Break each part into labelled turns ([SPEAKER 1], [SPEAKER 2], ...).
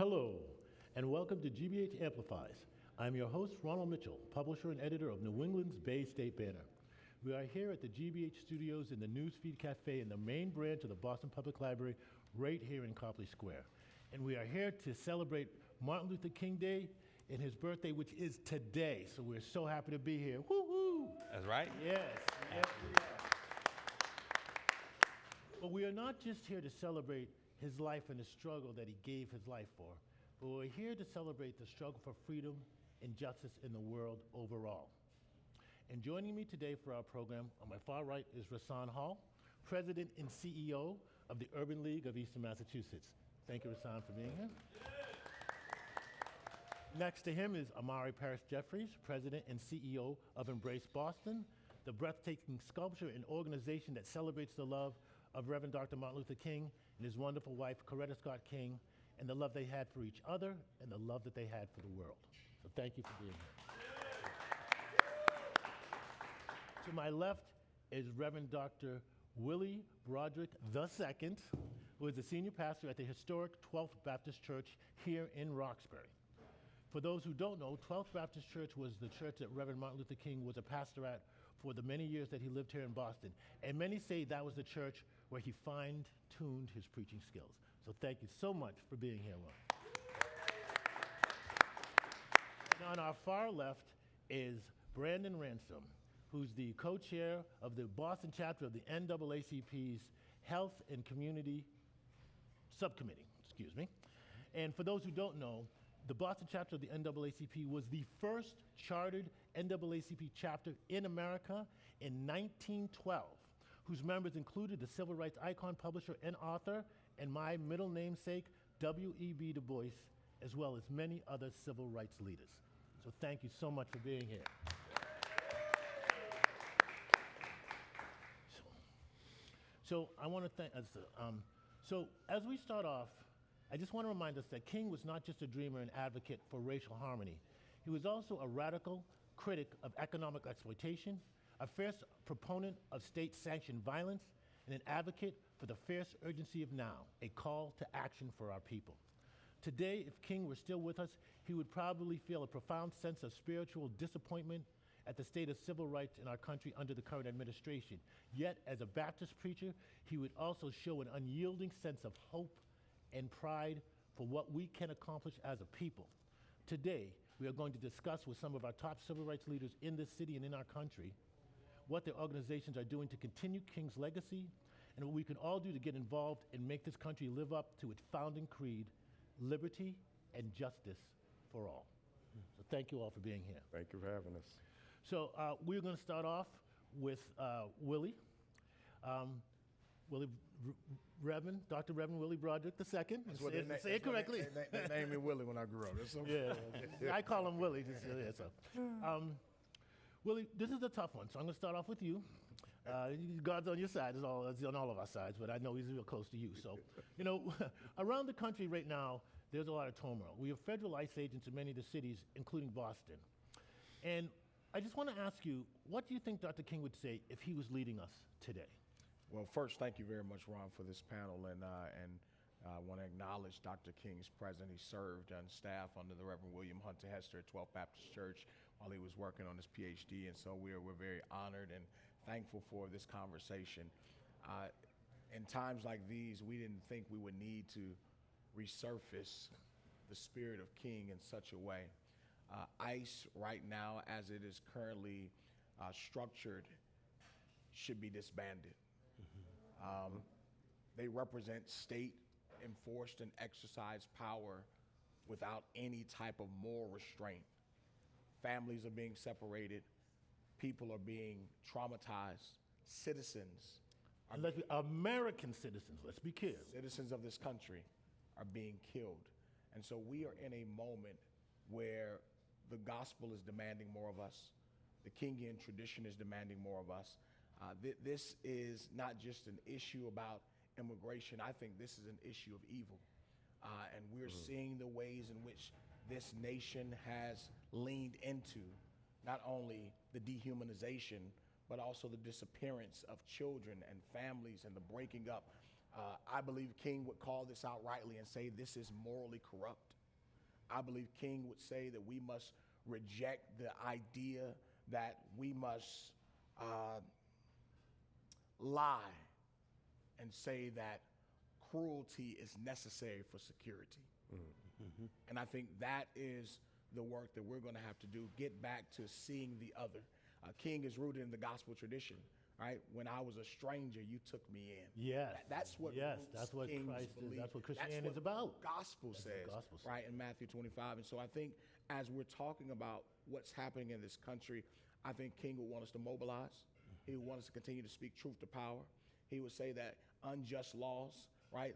[SPEAKER 1] Hello, and welcome to GBH Amplifies. I'm your host, Ronald Mitchell, publisher and editor of New England's Bay State Banner. We are here at the GBH studios in the Newsfeed Cafe in the main branch of the Boston Public Library, right here in Copley Square. And we are here to celebrate Martin Luther King Day and his birthday, which is today. So we're so happy to be here. Woo-hoo!
[SPEAKER 2] That's right.
[SPEAKER 1] Yes, yes, we are. But we are not just here to celebrate his life and the struggle that he gave his life for, but we're here to celebrate the struggle for freedom and justice in the world overall. And joining me today for our program, on my far right is Rasan Hall, President and CEO of the Urban League of Eastern Massachusetts. Thank you, Rasan, for being here. Next to him is Amari Parrish-Jeffries, President and CEO of Embrace Boston, the breathtaking sculpture and organization that celebrates the love of Reverend Dr. Martin Luther King and his wonderful wife, Coretta Scott King, and the love they had for each other and the love that they had for the world. So thank you for being here. To my left is Reverend Dr. Willie Broderick II, who is the senior pastor at the historic 12th Baptist Church here in Roxbury. For those who don't know, 12th Baptist Church was the church that Reverend Martin Luther King was a pastor at for the many years that he lived here in Boston. And many say that was the church where he fine-tuned his preaching skills. So thank you so much for being here, Ron. Now, on our far left is Brandon Ransom, who's the co-chair of the Boston chapter of the NAACP's Health and Community Subcommittee, And for those who don't know, the Boston chapter of the NAACP was the first chartered NAACP chapter in America in 1912, whose members included the civil rights icon, publisher, and author, and my middle namesake, W.E.B. Du Bois, as well as many other civil rights leaders. So thank you so much for being here. So I want to thank, so as we start off, I just want to remind us that King was not just a dreamer and advocate for racial harmony. He was also a radical critic of economic exploitation, a fierce proponent of state-sanctioned violence, and an advocate for the fierce urgency of now, a call to action for our people. Today, if King were still with us, he would probably feel a profound sense of spiritual disappointment at the state of civil rights in our country under the current administration. Yet, as a Baptist preacher, he would also show an unyielding sense of hope and pride for what we can accomplish as a people. Today, we are going to discuss with some of our top civil rights leaders in this city and in our country what their organizations are doing to continue King's legacy and what we can all do to get involved and make this country live up to its founding creed, liberty and justice for all. So thank you all for being here.
[SPEAKER 3] Thank you for having us.
[SPEAKER 1] So we're going to start off with Willie. Reverend Dr. Reverend Willie Broderick II. Say it correctly.
[SPEAKER 3] They named me Willie when I grew up. That's okay.
[SPEAKER 1] Yeah, I call him Willie. Willie, this is a tough one, so I'm going to start off with you. God's on your side, it's on all of our sides, but I know he's real close to you. So, around the country right now, there's a lot of turmoil. We have federal ICE agents in many of the cities, including Boston. And I just want to ask you, what do you think Dr. King would say if he was leading us today?
[SPEAKER 3] Well, first, thank you very much, Ron, for this panel, and I want to acknowledge Dr. King's presence. He served on staff under the Reverend William Hunter Hester at 12th Baptist Church while he was working on his PhD, and so we're very honored and thankful for this conversation. In times like these, we didn't think we would need to resurface the spirit of King in such a way. ICE right now, as it is currently structured, should be disbanded. They represent state-enforced and exercised power without any type of moral restraint. Families are being separated. People are being traumatized. Citizens
[SPEAKER 1] American citizens, let's be clear.
[SPEAKER 3] Citizens of this country are being killed. And so we are in a moment where the gospel is demanding more of us. The Kingian tradition is demanding more of us. This is not just an issue about immigration. I think this is an issue of evil. And we're seeing the ways in which this nation has leaned into not only the dehumanization, but also the disappearance of children and families and the breaking up I believe King would call this out rightly and say this is morally corrupt. I believe King would say that we must reject the idea that we must lie and say that cruelty is necessary for security. Mm-hmm. And I think that is the work that we're going to have to do, get back to seeing the other. King is rooted in the gospel tradition, right? When I was a stranger, you took me in.
[SPEAKER 1] Yes.
[SPEAKER 3] That's what
[SPEAKER 1] that's what
[SPEAKER 3] Kings
[SPEAKER 1] Christ is.
[SPEAKER 3] believe.
[SPEAKER 1] That's what Christianity is about.
[SPEAKER 3] Gospel says, right, in Matthew 25. And so I think as we're talking about what's happening in this country, I think King would want us to mobilize. He would want us to continue to speak truth to power. He would say that unjust laws, right,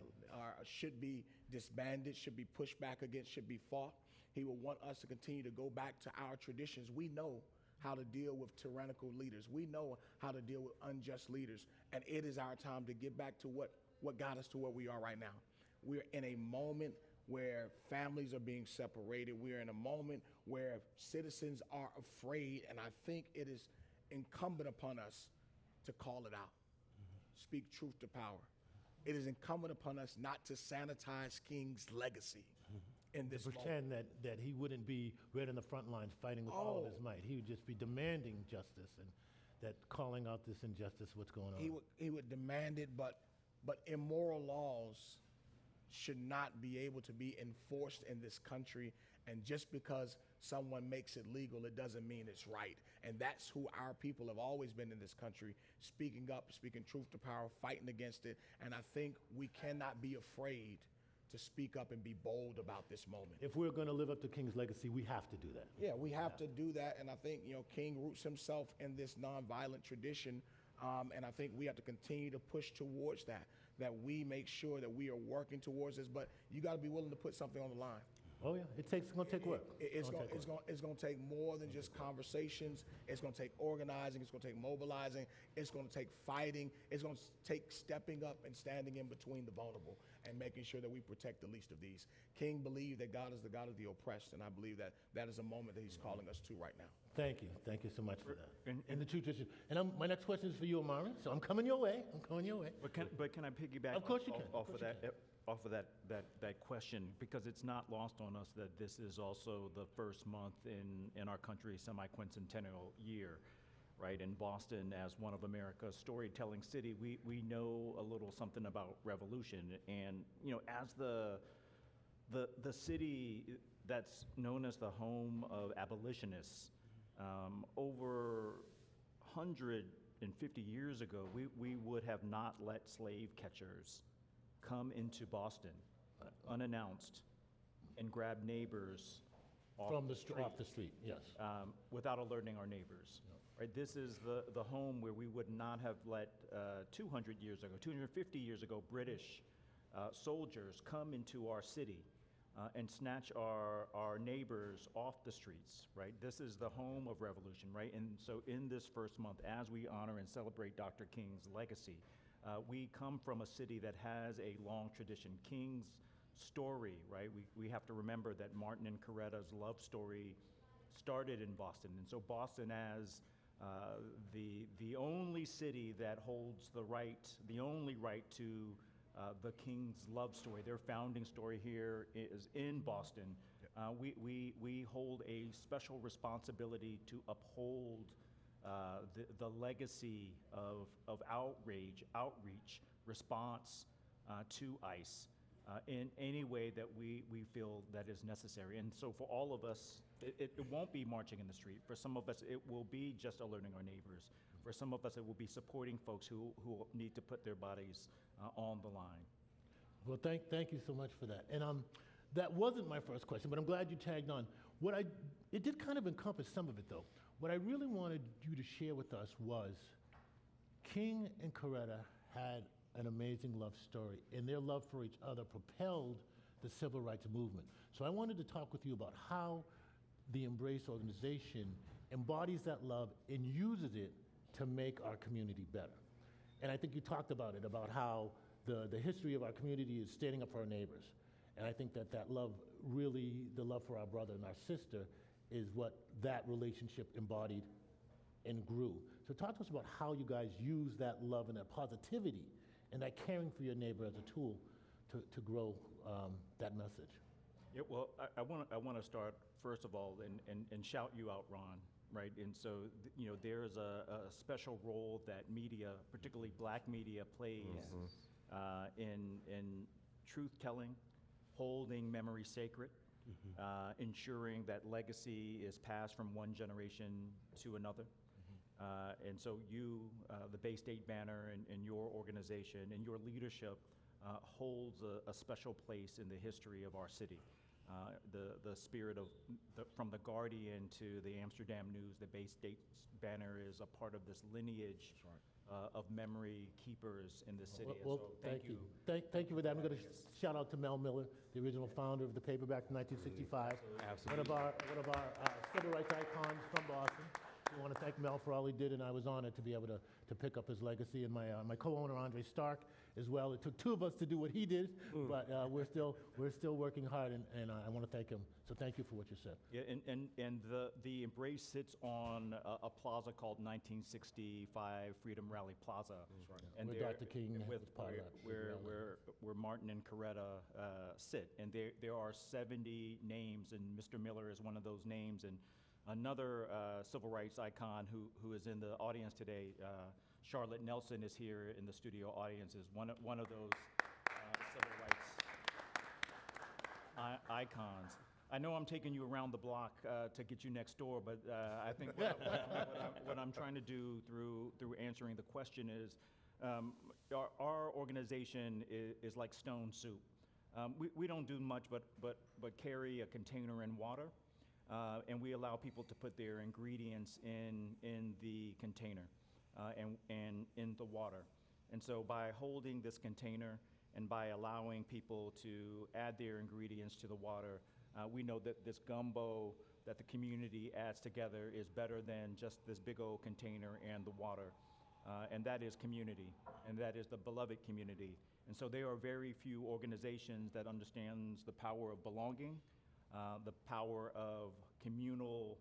[SPEAKER 3] should be disbanded, should be pushed back against, should be fought. He would want us to continue to go back to our traditions. We know how to deal with tyrannical leaders. We know how to deal with unjust leaders. And it is our time to get back to what got us to where we are right now. We're in a moment where families are being separated. We're in a moment where citizens are afraid. And I think it is incumbent upon us to call it out, speak truth to power. It is incumbent upon us not to sanitize King's legacy in this moment.
[SPEAKER 1] Pretend that he wouldn't be right in the front lines fighting with all of his might. He would just be demanding justice and that calling out this injustice, what's going on.
[SPEAKER 3] He would demand it, but immoral laws should not be able to be enforced in this country. And just because someone makes it legal, it doesn't mean it's right. And that's who our people have always been in this country, speaking up, speaking truth to power, fighting against it. And I think we cannot be afraid to speak up and be bold about this moment.
[SPEAKER 1] If we're going to live up to King's legacy, we have to do that.
[SPEAKER 3] Yeah, we have to do that. And I think, King roots himself in this nonviolent tradition. And I think we have to continue to push towards that we make sure that we are working towards this. But you got to be willing to put something on the line.
[SPEAKER 1] Oh yeah, it's going to take work.
[SPEAKER 3] It's going to take more than just conversations. It's going to take organizing. It's going to take mobilizing. It's going to take fighting. It's going to take stepping up and standing in between the vulnerable and making sure that we protect the least of these. King believed that God is the God of the oppressed, and I believe that is a moment that he's calling us to right now.
[SPEAKER 1] Thank you so much for that. And the true tradition. And my next question is for you, Amari. So I'm coming your way.
[SPEAKER 2] But can I piggyback?
[SPEAKER 1] Of course you can.
[SPEAKER 2] Off of that question, because it's not lost on us that this is also the first month in our country's semi-quincentennial year, right? In Boston, as one of America's storytelling city, we know a little something about revolution, and as the city that's known as the home of abolitionists, over 150 years ago, we would have not let slave catchers come into Boston unannounced and grab neighbors off the street,
[SPEAKER 1] yes,
[SPEAKER 2] without alerting our neighbors. No. Right, this is the home where we would not have let 250 years ago, British soldiers come into our city and snatch our neighbors off the streets. Right, this is the home of revolution. Right, and so in this first month, as we honor and celebrate Dr. King's legacy, we come from a city that has a long tradition. King's story, right? We have to remember that Martin and Coretta's love story started in Boston. And so Boston, as the only city that holds the only right to the King's love story, their founding story here is in Boston. We hold a special responsibility to uphold the legacy of outreach, response to ICE in any way that we feel that is necessary. And so for all of us, it won't be marching in the street. For some of us, it will be just alerting our neighbors. For some of us, it will be supporting folks who need to put their bodies on the line.
[SPEAKER 1] Well, thank you so much for that. And that wasn't my first question, but I'm glad you tagged on. It did kind of encompass some of it, though. What I really wanted you to share with us was King and Coretta had an amazing love story, and their love for each other propelled the civil rights movement. So I wanted to talk with you about how the Embrace organization embodies that love and uses it to make our community better. And I think you talked about it, about how the history of our community is standing up for our neighbors. And I think that love, really, the love for our brother and our sister, is what that relationship embodied and grew. So talk to us about how you guys use that love and that positivity and that caring for your neighbor as a tool to grow that message.
[SPEAKER 2] Yeah, well, I want to start first of all and shout you out, Ron. Right, and so there's a special role that media, particularly Black media, plays in truth telling, holding memory sacred, ensuring that legacy is passed from one generation to another. And so you, the Bay State Banner, and your organization and your leadership holds a special place in the history of our city. The spirit of, from the Guardian to the Amsterdam News, the Bay State Banner is a part of this lineage of memory keepers in the city.
[SPEAKER 1] Well,
[SPEAKER 2] so thank you.
[SPEAKER 1] Thank you for that. I'm going to shout out to Mel Miller, the original founder of the paper back in 1965.
[SPEAKER 4] Absolutely.
[SPEAKER 1] One of our civil rights icons from Boston. I want to thank Mel for all he did, and I was honored to be able to pick up his legacy. And my co-owner, Andre Stark, as well. It took two of us to do what he did, but we're still working hard, and I want to thank him. So thank you for what you said.
[SPEAKER 2] Yeah, and the Embrace sits on a plaza called 1965 Freedom Rally Plaza. And
[SPEAKER 1] Where
[SPEAKER 2] there-
[SPEAKER 1] Dr. King
[SPEAKER 2] with-
[SPEAKER 1] was part of that.
[SPEAKER 2] where Martin and Coretta sit, and there are 70 names, and Mr. Miller is one of those names, and another civil rights icon who is in the audience today, Charlotte Nelson, is here in the studio audience, is one of those civil rights icons. I know I'm taking you around the block to get you next door, but I think what I'm trying to do through answering the question is, our organization is like stone soup. We don't do much but carry a container in water, and we allow people to put their ingredients in the container and in the water. And so by holding this container and by allowing people to add their ingredients to the water, we know that this gumbo that the community adds together is better than just this big old container and the water. And that is community, and that is the beloved community. And so there are very few organizations that understands the power of belonging, the power of communal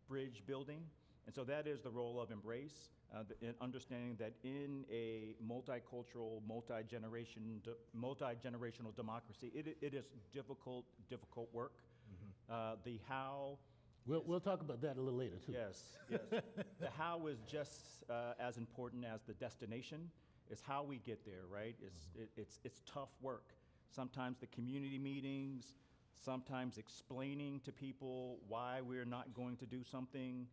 [SPEAKER 2] bridge building. And so that is the role of Embrace, in understanding that in a multicultural, multi-generational democracy, it is difficult work. The how.
[SPEAKER 1] We'll talk about that a little later, too.
[SPEAKER 2] Yes. The how is just as important as the destination. Is how we get there, right? It's tough work. Sometimes the community meetings, sometimes explaining to people why we're not going to do something,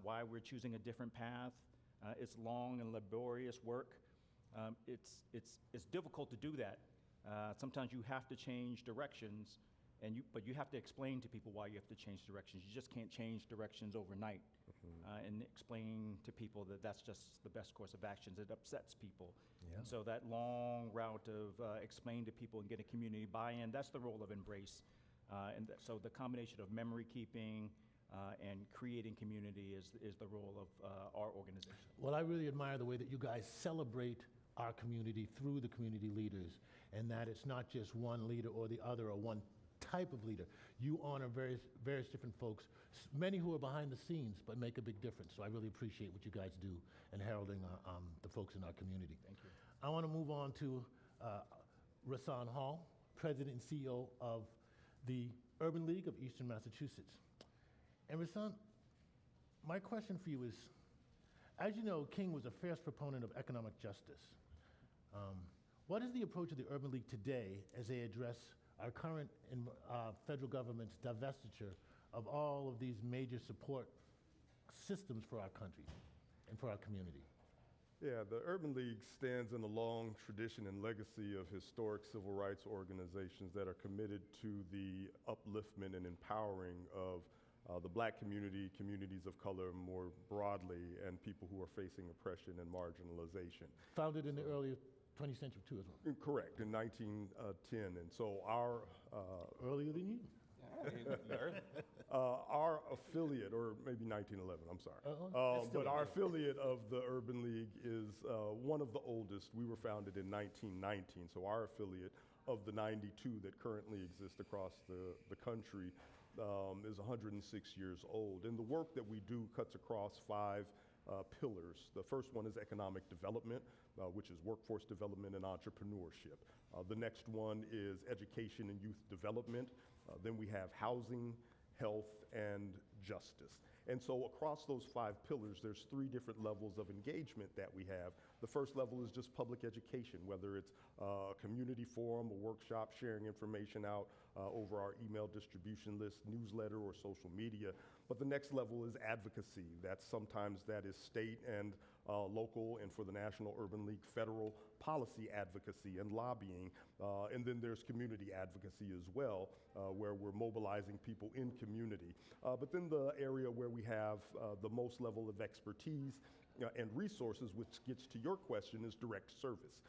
[SPEAKER 2] why we're choosing a different path. It's long and laborious work. It's difficult to do that. Sometimes you have to change directions, but you have to explain to people why you have to change directions. You just can't change directions overnight, and explain to people that that's just the best course of actions. It upsets people.
[SPEAKER 1] Yeah.
[SPEAKER 2] And so that long route of explaining to people and getting community buy-in, that's the role of Embrace. So the combination of memory keeping and creating community is the role of our organization.
[SPEAKER 1] Well, I really admire the way that you guys celebrate our community through the community leaders, and that it's not just one leader or the other or one type of leader. You honor various different folks, many who are behind the scenes but make a big difference. So I really appreciate what you guys do in heralding the folks in our community.
[SPEAKER 2] Thank you.
[SPEAKER 1] I want to move on to Rasan Hall, President and CEO of the Urban League of Eastern Massachusetts. And Rasan, my question for you is, as you know, King was a fierce proponent of economic justice. What is the approach of the Urban League today as they address our current federal government's divestiture of all of these major support systems for our country and for our community?
[SPEAKER 5] Yeah, the Urban League stands in a long tradition and legacy of historic civil rights organizations that are committed to the upliftment and empowering of the Black community, communities of color more broadly, and people who are facing oppression and marginalization.
[SPEAKER 1] Founded in the early 20th century too as well.
[SPEAKER 5] Correct, in 1910. And so our
[SPEAKER 1] Earlier than you?
[SPEAKER 5] our affiliate, or maybe 1911, I'm sorry. But our affiliate of the Urban League is one of the oldest. We were founded in 1919, so our affiliate of the 92 that currently exist across the country is 106 years old. And the work that we do cuts across 5 pillars. The first one is economic development, which is workforce development and entrepreneurship. The next one is education and youth development. Then we have housing, health, and justice. And so across those 5 pillars, there's 3 different levels of engagement that we have. The first level is just public education, whether it's a community forum, a workshop, sharing information out over our email distribution list, newsletter, or social media. But the next level is advocacy. Sometimes that is state and local, and for the National Urban League, federal policy advocacy and lobbying. And then there's community advocacy as well, where we're mobilizing people in community. But then the area where we have the most level of expertise and resources, which gets to your question, is direct service.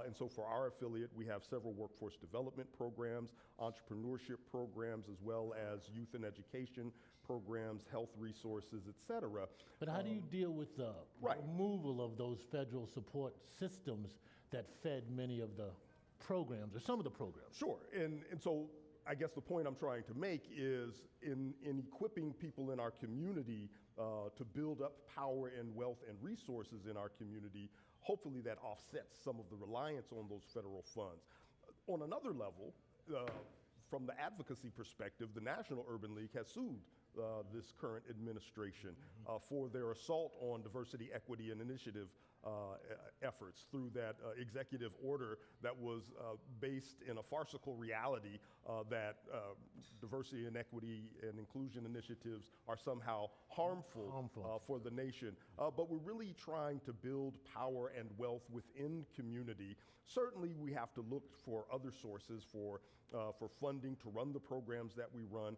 [SPEAKER 5] And so for our affiliate, we have several workforce development programs, entrepreneurship programs, as well as youth and education programs, health resources, et cetera.
[SPEAKER 1] But how do you deal with the
[SPEAKER 5] Right.
[SPEAKER 1] removal of those federal support systems that fed many of the programs, or some of the programs?
[SPEAKER 5] Sure, and so I guess the point I'm trying to make is in equipping people in our community to build up power and wealth and resources in our community, hopefully that offsets some of the reliance on those federal funds. On another level, from the advocacy perspective, the National Urban League has sued this current administration for their assault on diversity, equity, and initiative efforts through that executive order that was based in a farcical reality that diversity and equity and inclusion initiatives are somehow harmful. For the nation. But we're really trying to build power and wealth within community. Certainly we have to look for other sources for funding to run the programs that we run,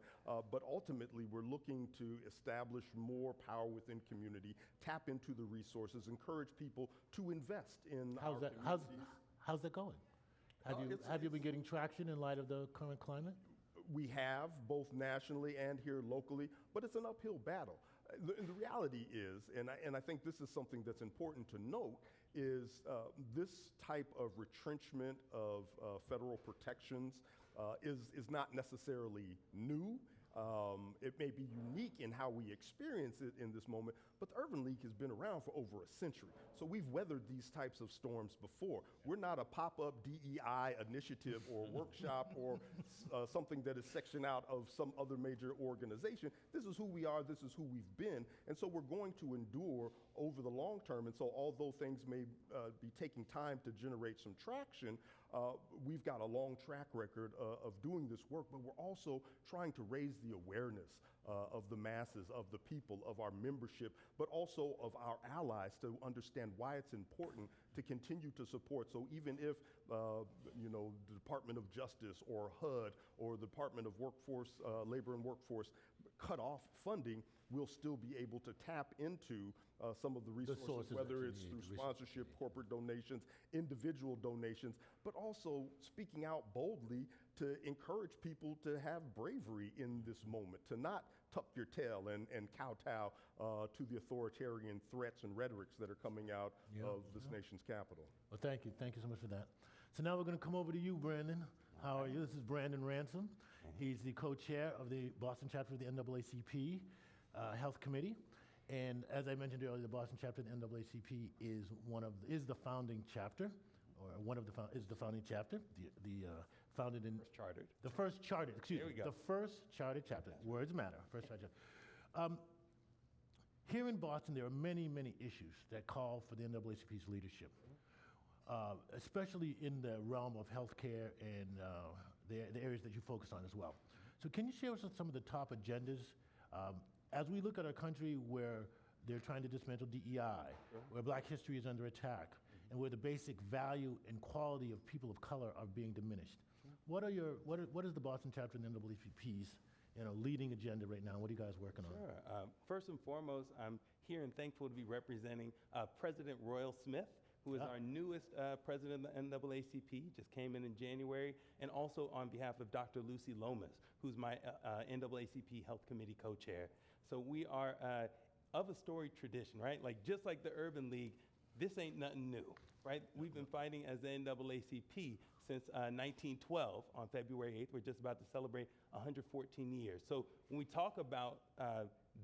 [SPEAKER 5] but ultimately we're looking to establish more power within community, tap into the resources, encourage people to invest in our communities.
[SPEAKER 1] How's that going? Have you been getting traction in light of the current climate?
[SPEAKER 5] We have, both nationally and here locally, but it's an uphill battle. The reality is, and I think this is something that's important to note, is this type of retrenchment of federal protections is not necessarily new. It may be unique in how we experience it in this moment, but the Urban League has been around for over a century. So we've weathered these types of storms before. We're not a pop-up DEI initiative or workshop or something that is sectioned out of some other major organization. This is who we are, this is who we've been, and so we're going to endure over the long term. And so although things may be taking time to generate some traction, we've got a long track record of doing this work, but we're also trying to raise the awareness of the masses, of the people, of our membership, but also of our allies to understand why it's important to continue to support. So even if, the Department of Justice or HUD or the Department of Workforce, Labor and Workforce cut off funding, we'll still be able to tap into some of the resources, whether it's through sponsorship, corporate donations, individual donations, but also speaking out boldly to encourage people to have bravery in this moment, to not tuck your tail and kowtow to the authoritarian threats and rhetorics that are coming out of this nation's capital.
[SPEAKER 1] Well, thank you. Thank you so much for that. So now we're going to come over to you, Brandon. How are you? This is Brandon Ransom. He's the co-chair of the Boston chapter of the NAACP Health Committee. And as I mentioned earlier, the Boston chapter of the NAACP is the founding chapter, or is the founding chapter. Founded in the first chartered. Excuse me. The first chartered chapter. Words matter. First chartered chapter. Here in Boston, there are many, many issues that call for the NAACP's leadership, especially in the realm of healthcare and the areas that you focus on as well. So can you share with us some of the top agendas as we look at our country where they're trying to dismantle DEI, where Black history is under attack, and where the basic value and quality of people of color are being diminished? What is the Boston chapter of the NAACP's leading agenda right now? What are you guys working on?
[SPEAKER 4] Sure. First and foremost, I'm here and thankful to be representing President Royal Smith, who is our newest president of the NAACP, just came in January, and also on behalf of Dr. Lucy Lomas, who's my NAACP Health Committee co-chair. So we are of a storied tradition, right? Just like the Urban League, this ain't nothing new, right? We've been fighting as the NAACP since 1912 on February 8th. We're just about to celebrate 114 years. So when we talk about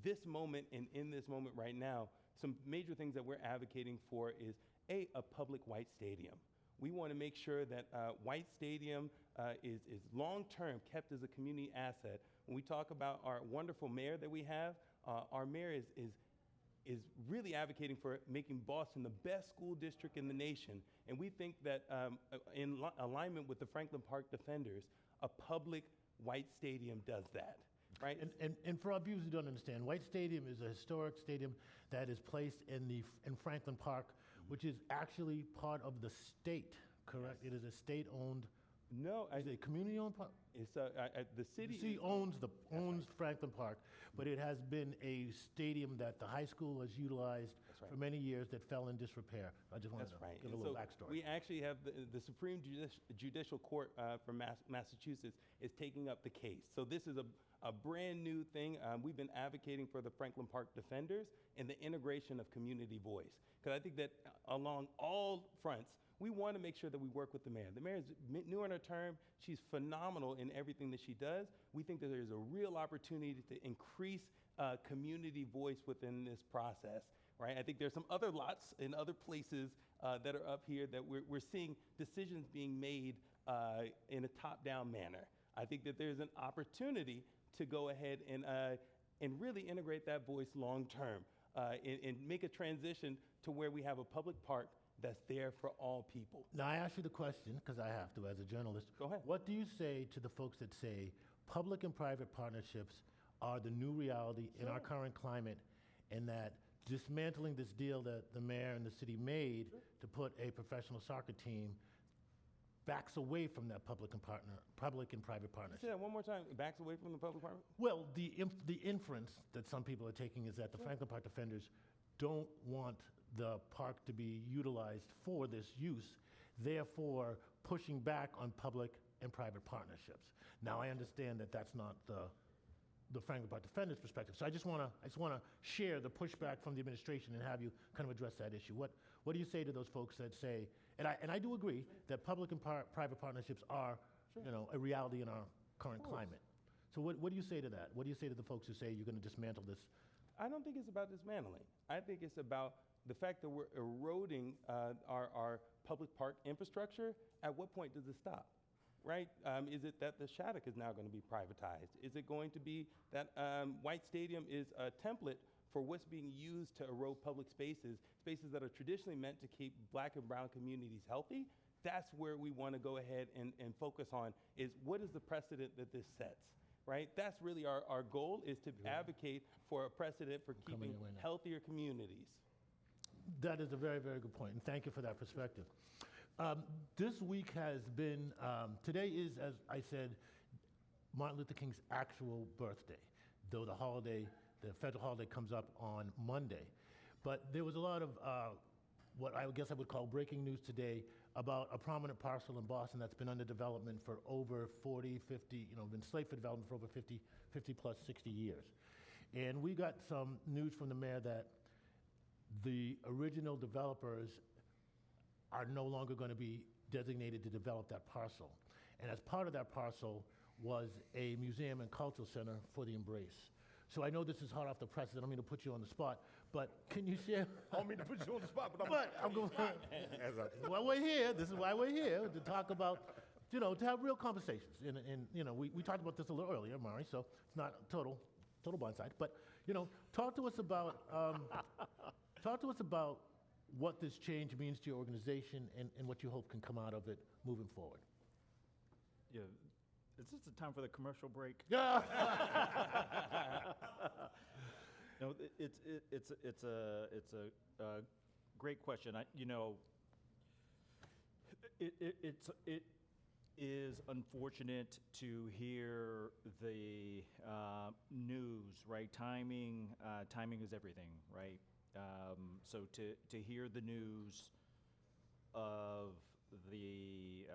[SPEAKER 4] this moment and in this moment right now, some major things that we're advocating for is a public white stadium. We want to make sure that White Stadium is long-term kept as a community asset. When we talk about our wonderful mayor that we have, our mayor is really advocating for making Boston the best school district in the nation. And we think that in alignment with the Franklin Park Defenders, a public white stadium does that, right?
[SPEAKER 1] And for our viewers who don't understand, White Stadium is a historic stadium that is placed in Franklin Park, which is actually part of the state, correct?
[SPEAKER 4] Yes.
[SPEAKER 1] It is a state-owned.
[SPEAKER 4] No,
[SPEAKER 1] Is it a community-owned park?
[SPEAKER 4] it's the city.
[SPEAKER 1] The city owns Franklin Park, but it has been a stadium that the high school has utilized
[SPEAKER 4] right.
[SPEAKER 1] for many years that fell in disrepair. I just wanted
[SPEAKER 4] That's
[SPEAKER 1] to
[SPEAKER 4] right.
[SPEAKER 1] give a
[SPEAKER 4] And
[SPEAKER 1] little
[SPEAKER 4] so
[SPEAKER 1] backstory.
[SPEAKER 4] we actually have the Supreme Judicial Court from Massachusetts is taking up the case. So this is a brand new thing. We've been advocating for the Franklin Park Defenders and the integration of community voice. Because I think that along all fronts, we want to make sure that we work with the mayor. The mayor is new in her term. She's phenomenal in everything that she does. We think that there's a real opportunity to increase community voice within this process, right? I think there's some other lots in other places that are up here that we're seeing decisions being made in a top-down manner. I think that there's an opportunity to go ahead and really integrate that voice long-term and make a transition to where we have a public park that's there for all people.
[SPEAKER 1] Now, I ask you the question, because I have to as a journalist.
[SPEAKER 4] Go ahead.
[SPEAKER 1] What do you say to the folks that say public and private partnerships are the new reality in our current climate, and that dismantling this deal that the mayor and the city made to put a professional soccer team backs away from that public and private
[SPEAKER 4] Say
[SPEAKER 1] partnership?
[SPEAKER 4] that one more time. Backs away from the public park?
[SPEAKER 1] Well, the inference that some people are taking is that the Franklin Park Defenders don't want the park to be utilized for this use, therefore pushing back on public and private partnerships. Now, I understand that that's not the Franklin Park Defenders' perspective, so I just want to share the pushback from the administration and have you kind of address that issue. What do you say to those folks that say, and I do agree that public and private partnerships are, a reality in our current climate. So what do you say to that? What do you say to the folks who say you're going to dismantle this?
[SPEAKER 4] I don't think it's about dismantling. I think it's about the fact that we're eroding our public park infrastructure. At what point does it stop? Right? Is it that the Shattuck is now going to be privatized? Is it going to be that White Stadium is a template for what's being used to erode public spaces, spaces that are traditionally meant to keep Black and brown communities healthy? That's where we want to go ahead and focus on, is what is the precedent that this sets? Right? That's really our goal, is to advocate for a precedent for keeping
[SPEAKER 1] your way now.
[SPEAKER 4] healthier communities.
[SPEAKER 1] That is a very, very good point, and thank you for that perspective. This week has been, today is, as I said, Martin Luther King's actual birthday, though the federal holiday comes up on Monday. But there was a lot of what I guess I would call breaking news today about a prominent parcel in Boston that's been under development for over 40, 50, been slated for development for over 50 plus 60 years. And we got some news from the mayor that the original developers are no longer going to be designated to develop that parcel. And as part of that parcel was a museum and cultural center for the Embrace. So I know this is hot off the press, I don't mean to put you on the spot, but can you share?
[SPEAKER 5] I don't mean to put you on the spot, but
[SPEAKER 1] I'm going
[SPEAKER 5] as I
[SPEAKER 1] well, we're here, this is why we're here, to talk about, to have real conversations. And we talked about this a little earlier, Mari, so it's not total blindside, but, talk to us about what this change means to your organization and what you hope can come out of it moving forward.
[SPEAKER 2] Yeah. Is this the time for the commercial break?
[SPEAKER 1] Yeah.
[SPEAKER 2] No, it's a great question. It is unfortunate to hear the news, right? Timing is everything, right? So to hear the news of the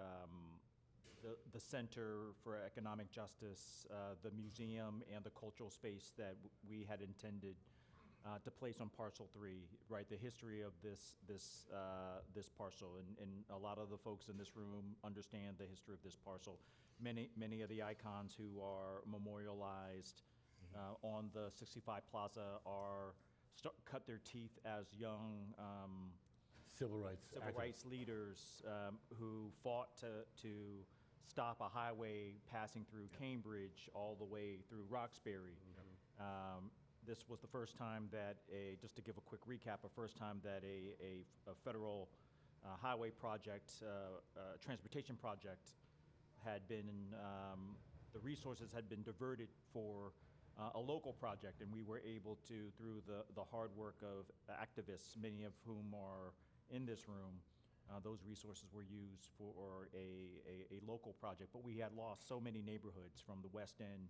[SPEAKER 2] Center for Economic Justice, the museum, and the cultural space that we had intended to place on Parcel 3, right? The history of this parcel, and a lot of the folks in this room understand the history of this parcel. Many of the icons who are memorialized on the 65 Plaza are cut their teeth as young
[SPEAKER 1] Civil rights.
[SPEAKER 2] civil
[SPEAKER 1] activists.
[SPEAKER 2] rights leaders who fought to stop a highway passing through Cambridge all the way through Roxbury. This was the first time that just to give a quick recap, first time that a federal highway project, transportation project had been, the resources had been diverted for a local project, and we were able to, through the hard work of activists, many of whom are in this room, those resources were used for a local project. But we had lost so many neighborhoods from the West End,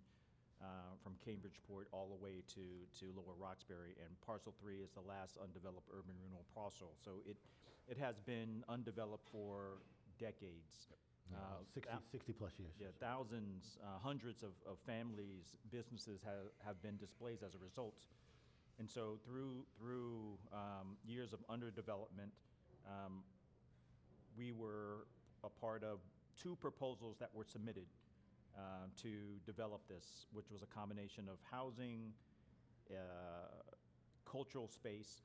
[SPEAKER 2] from Cambridgeport all the way to Lower Roxbury, and Parcel 3 is the last undeveloped urban renewal parcel. So it has been undeveloped for decades.
[SPEAKER 1] 60 plus years.
[SPEAKER 2] Yeah, thousands, hundreds of families, businesses have been displaced as a result. And so through years of underdevelopment, we were a part of 2 proposals that were submitted to develop this, which was a combination of housing, cultural space,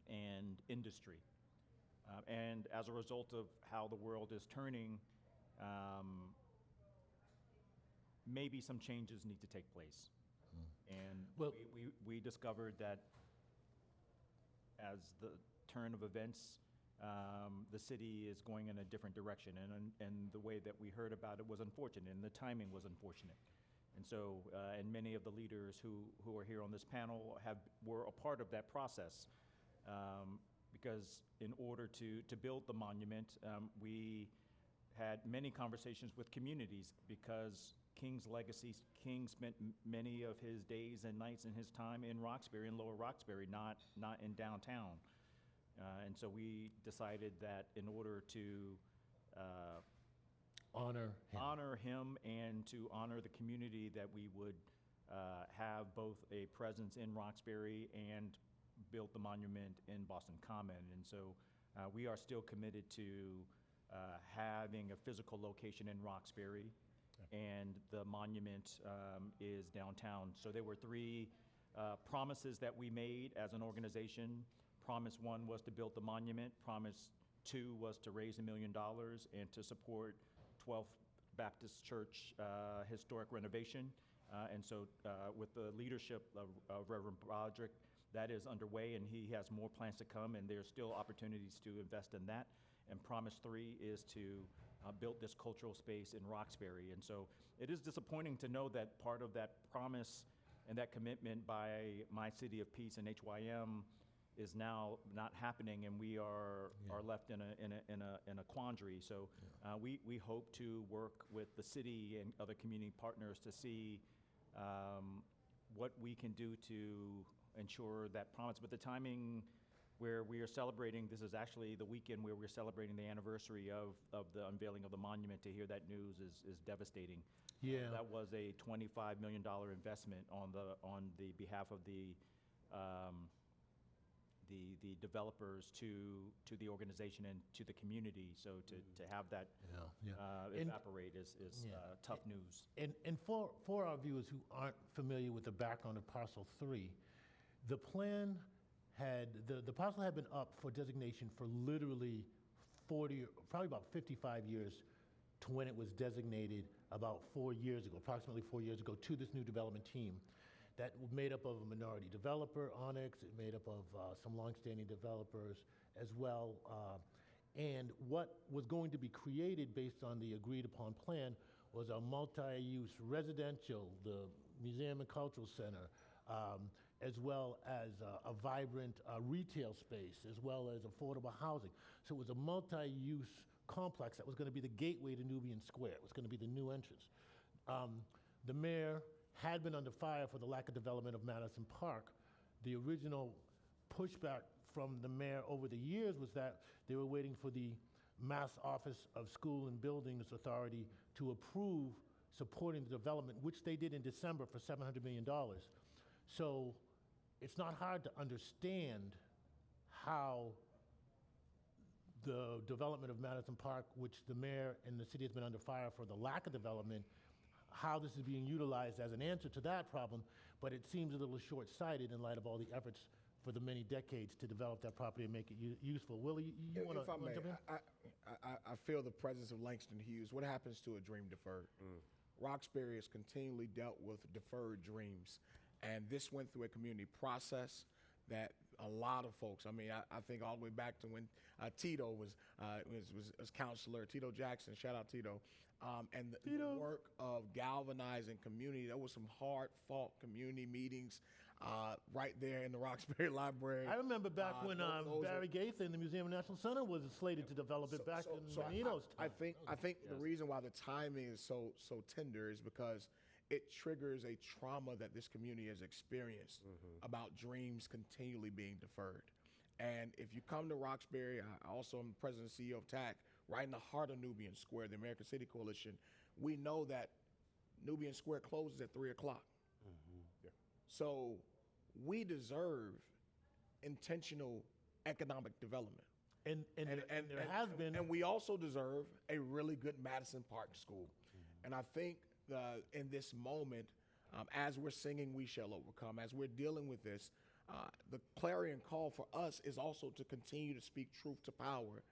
[SPEAKER 2] and industry. And as a result of how the world is turning, maybe some changes need to take place. And
[SPEAKER 1] Well-
[SPEAKER 2] we discovered that as the turn of events, the city is going in a different direction, and the way that we heard about it was unfortunate, and the timing was unfortunate. And so, and many of the leaders who are here on this panel were a part of that process, because in order to build the monument, we had many conversations with communities, because King's legacy, King spent many of his days and nights in his time in Roxbury, in Lower Roxbury, not in downtown. And so we decided that in order to honor him and to honor the community, that we would have both a presence in Roxbury and build the monument in Boston Common. And so we are still committed to having a physical location in Roxbury, and the monument is downtown. So there were 3 promises that we made as an organization. Promise 1 was to build the monument. Promise 2 was to raise $1 million and to support 12th Baptist Church historic renovation. And so with the leadership of Reverend Dr, that is underway, and he has more plans to come, and there's still opportunities to invest in that. And Promise 3 is to build this cultural space in Roxbury. And so it is disappointing to know that part of that promise and that commitment by My City of Peace and HYM is now not happening, and we are left in a quandary. So we hope to work with the city and other community partners to see what we can do to ensure that promise. But the timing where we are celebrating, this is actually the weekend where we're celebrating the anniversary of the unveiling of the monument. To hear that news is devastating.
[SPEAKER 1] Yeah.
[SPEAKER 2] That was a $25 million investment on the behalf of the developers to the organization and to the community. So to have that evaporate is tough news.
[SPEAKER 1] And for our viewers who aren't familiar with the background of Parcel 3, the plan the parcel had been up for designation for literally 40, probably about 55 years to when it was designated about 4 years ago, approximately 4 years ago, to this new development team that was made up of a minority developer, Onyx, it made up of some longstanding developers as well. And what was going to be created based on the agreed upon plan was a multi-use residential, the Museum and Cultural Center, as well as a vibrant retail space, as well as affordable housing. So it was a multi-use complex that was going to be the gateway to Nubian Square. It was going to be the new entrance. The mayor had been under fire for the lack of development of Madison Park. The original pushback from the mayor over the years was that they were waiting for the Mass Office of School and Buildings Authority to approve supporting the development, which they did in December for $700 million. So it's not hard to understand how the development of Madison Park, which the mayor and the city has been under fire for the lack of development, how this is being utilized as an answer to that problem, but it seems a little short-sighted in light of all the efforts for the many decades to develop that property and make it useful. Willie, you want to
[SPEAKER 3] If I may,
[SPEAKER 1] jump in?
[SPEAKER 3] I feel the presence of Langston Hughes. What happens to a dream deferred? Roxbury has continually dealt with deferred dreams, and this went through a community process that a lot of folks, I mean, I think all the way back to when Tito was counselor, Tito Jackson, shout out Tito, and the work of galvanizing community. There was some hard-fought community meetings right there in the Roxbury Library.
[SPEAKER 1] I remember back when
[SPEAKER 3] those
[SPEAKER 1] Barry Gaither in the Museum of National Center was slated to develop it back in Menino's time.
[SPEAKER 3] I think the reason why the timing is so tender is because it triggers a trauma that this community has experienced about dreams continually being deferred. And if you come to Roxbury, I also am the president and CEO of TAC, right in the heart of Nubian Square, the American City Coalition. We know that Nubian Square closes at 3 o'clock. So we deserve intentional economic development.
[SPEAKER 1] And there has been.
[SPEAKER 3] And we also deserve a really good Madison Park school. And I think in this moment, as we're singing We Shall Overcome, as we're dealing with this, the clarion call for us is also to continue to speak truth to power,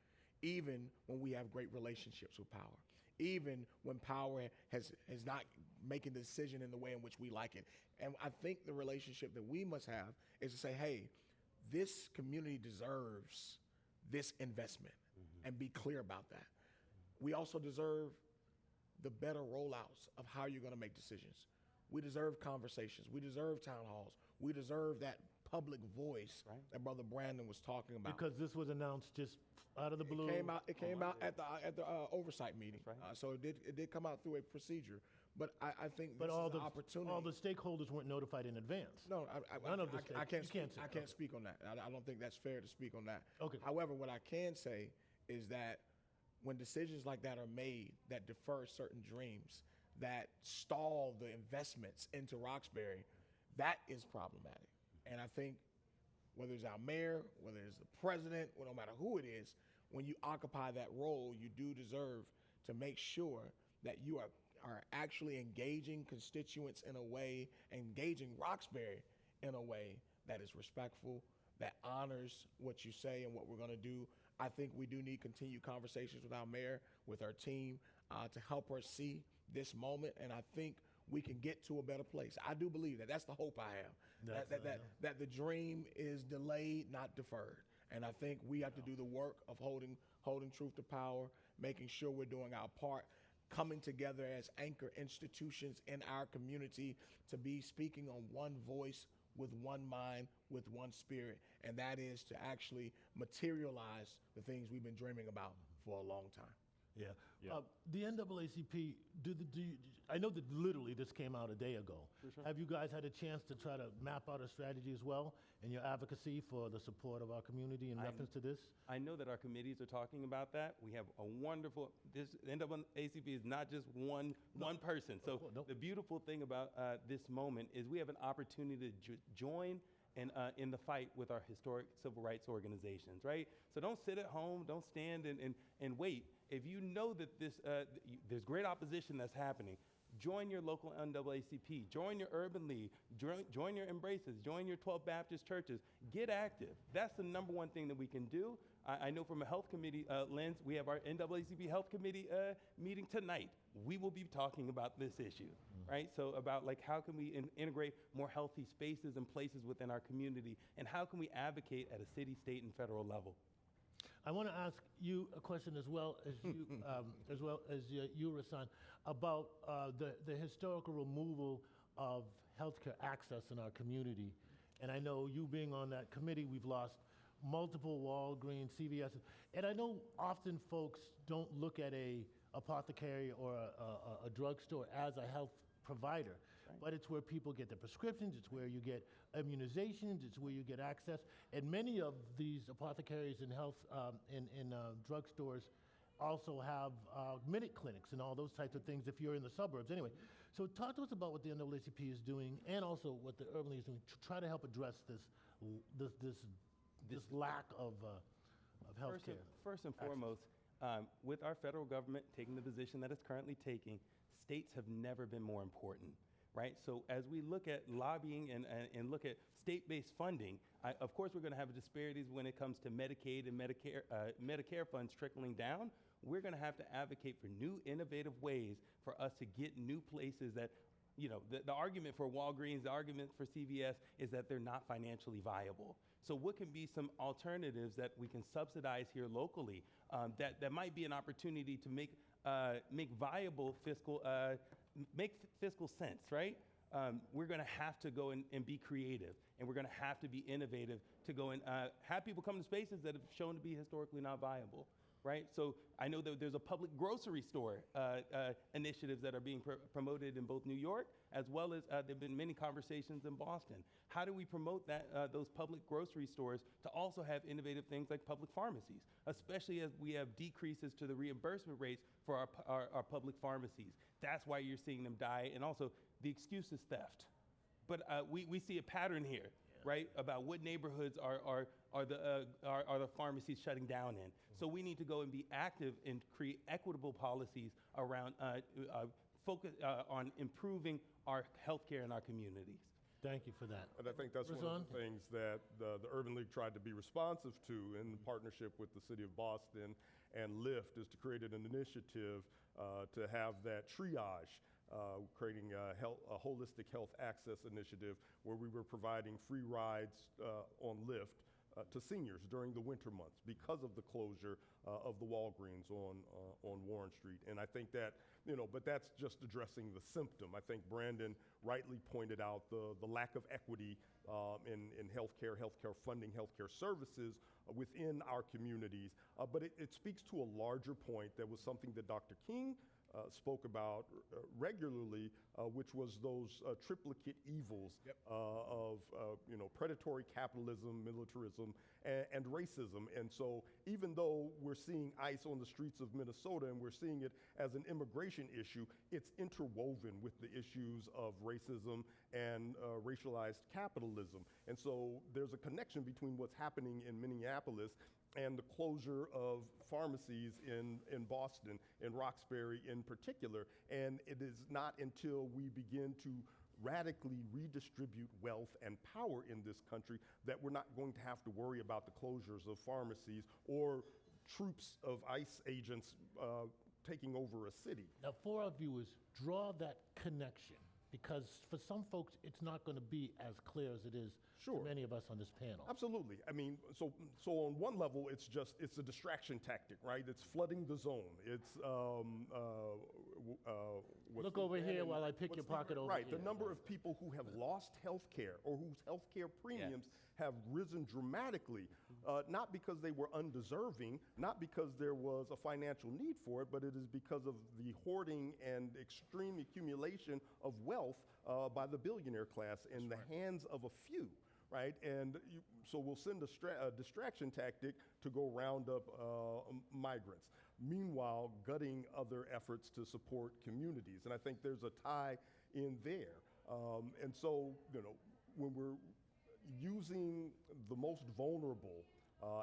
[SPEAKER 3] even when we have great relationships with power, even when power has not making the decision in the way in which we like it. And I think the relationship that we must have is to say, hey, this community deserves this investment, and be clear about that. We also deserve the better rollouts of how you're going to make decisions. We deserve conversations. We deserve town halls. We deserve that public voice that Brother Brandon was talking about.
[SPEAKER 1] Because this was announced just out of the blue.
[SPEAKER 3] It came out at the oversight meeting. So it did come out through a procedure. But I think this is an opportunity.
[SPEAKER 1] All the stakeholders weren't notified in advance.
[SPEAKER 3] No,
[SPEAKER 1] None of the
[SPEAKER 3] I can't
[SPEAKER 1] say
[SPEAKER 3] speak on that. I don't think that's fair to speak on that.
[SPEAKER 1] Okay.
[SPEAKER 3] However, what I can say is that when decisions like that are made that defer certain dreams, that stall the investments into Roxbury, that is problematic. And I think whether it's our mayor, whether it's the president, no matter who it is, when you occupy that role, you do deserve to make sure that you are actually engaging constituents in a way, engaging Roxbury in a way that is respectful, that honors what you say and what we're going to do. I think we do need continued conversations with our mayor, with our team, to help her see this moment, and I think we can get to a better place. I do believe that. That's the hope I have, that the dream is delayed, not deferred. And I think we have to do the work of holding truth to power, making sure we're doing our part, coming together as anchor institutions in our community to be speaking on one voice, with one mind, with one spirit, and that is to actually materialize the things we've been dreaming about for a long time.
[SPEAKER 1] Yeah. The NAACP, I know that literally this came out a day ago. Sure. Have you guys had a chance to try to map out a strategy as well in your advocacy for the support of our community in reference to this?
[SPEAKER 4] I know that our committees are talking about that. We have a wonderful, this NAACP is not just one person. So the beautiful thing about this moment is we have an opportunity to join in the fight with our historic civil rights organizations, right? So don't sit at home, don't stand and wait. If you know that there's great opposition that's happening, join your local NAACP, join your Urban League, join your Embraces, join your 12 Baptist churches. Get active. That's the number one thing that we can do. I know from a health committee lens, we have our NAACP Health Committee meeting tonight. We will be talking about this issue, right? So about like how can we integrate more healthy spaces and places within our community, and how can we advocate at a city, state, and federal level?
[SPEAKER 1] I want to ask you a question as well as you, Rasan, about the historical removal of healthcare access in our community. And I know you being on that committee, we've lost multiple Walgreens, CVS, and I know often folks don't look at a apothecary or a drugstore as a health provider. But it's where people get their prescriptions, it's where you get immunizations, it's where you get access. And many of these apothecaries and health in drugstores also have minute clinics and all those types of things if you're in the suburbs. Anyway, so talk to us about what the NAACP is doing and also what the Urban League is doing to try to help address this lack of health care.
[SPEAKER 4] First and foremost, with our federal government taking the position that it's currently taking, states have never been more important. right? So as we look at lobbying and look at state-based funding, of course we're going to have disparities when it comes to Medicaid and Medicare funds trickling down. We're going to have to advocate for new innovative ways for us to get new places that, the argument for Walgreens, the argument for CVS is that they're not financially viable. So what can be some alternatives that we can subsidize here locally that might be an opportunity to make viable make fiscal sense, right? We're going to have to go and be creative, and we're going to have to be innovative to go and have people come to spaces that have shown to be historically not viable, right? So I know that there's a public grocery store initiatives that are being promoted in both New York, as well as there have been many conversations in Boston. How do we promote those public grocery stores to also have innovative things like public pharmacies, especially as we have decreases to the reimbursement rates for our public pharmacies? That's why you're seeing them die, and also the excuse is theft. But we see a pattern here, right, about what neighborhoods are the pharmacies shutting down in. So we need to go and be active and create equitable policies around focus on improving our healthcare in our communities.
[SPEAKER 1] Thank you for that.
[SPEAKER 5] And I think that's one of the things that the Urban League tried to be responsive to in partnership with the City of Boston and LIFT, is to create an initiative to have that triage, creating a holistic health access initiative where we were providing free rides on LIFT to seniors during the winter months because of the closure of the Walgreens on Warren Street. And I think that, but that's just addressing the symptom. I think Brandon rightly pointed out the lack of equity in healthcare funding, healthcare services within our communities. But it speaks to a larger point that was something that Dr. King spoke about regularly, which was those triplicate evils of predatory capitalism, militarism, and racism. And so even though we're seeing ICE on the streets of Minnesota and we're seeing it as an immigration issue, it's interwoven with the issues of racism and racialized capitalism. And so there's a connection between what's happening in Minneapolis and the closure of pharmacies in Boston, in Roxbury in particular. And it is not until we begin to radically redistribute wealth and power in this country that we're not going to have to worry about the closures of pharmacies or troops of ICE agents taking over a city.
[SPEAKER 1] Now, for our viewers, draw that connection, because for some folks, it's not going to be as clear as it is to many of us on this panel.
[SPEAKER 5] Absolutely. I mean, so on one level, it's a distraction tactic, right? It's flooding the zone. It's
[SPEAKER 1] look over here while I pick your pocket over
[SPEAKER 5] right,
[SPEAKER 1] here.
[SPEAKER 5] the number of people who have lost health care or whose health care premiums have risen dramatically, not because they were undeserving, not because there was a financial need for it, but it is because of the hoarding and extreme accumulation of wealth by the billionaire class in the hands of a few. Right, and so we'll send a distraction tactic to go round up migrants, meanwhile gutting other efforts to support communities. And I think there's a tie in there. And so, when we're using the most vulnerable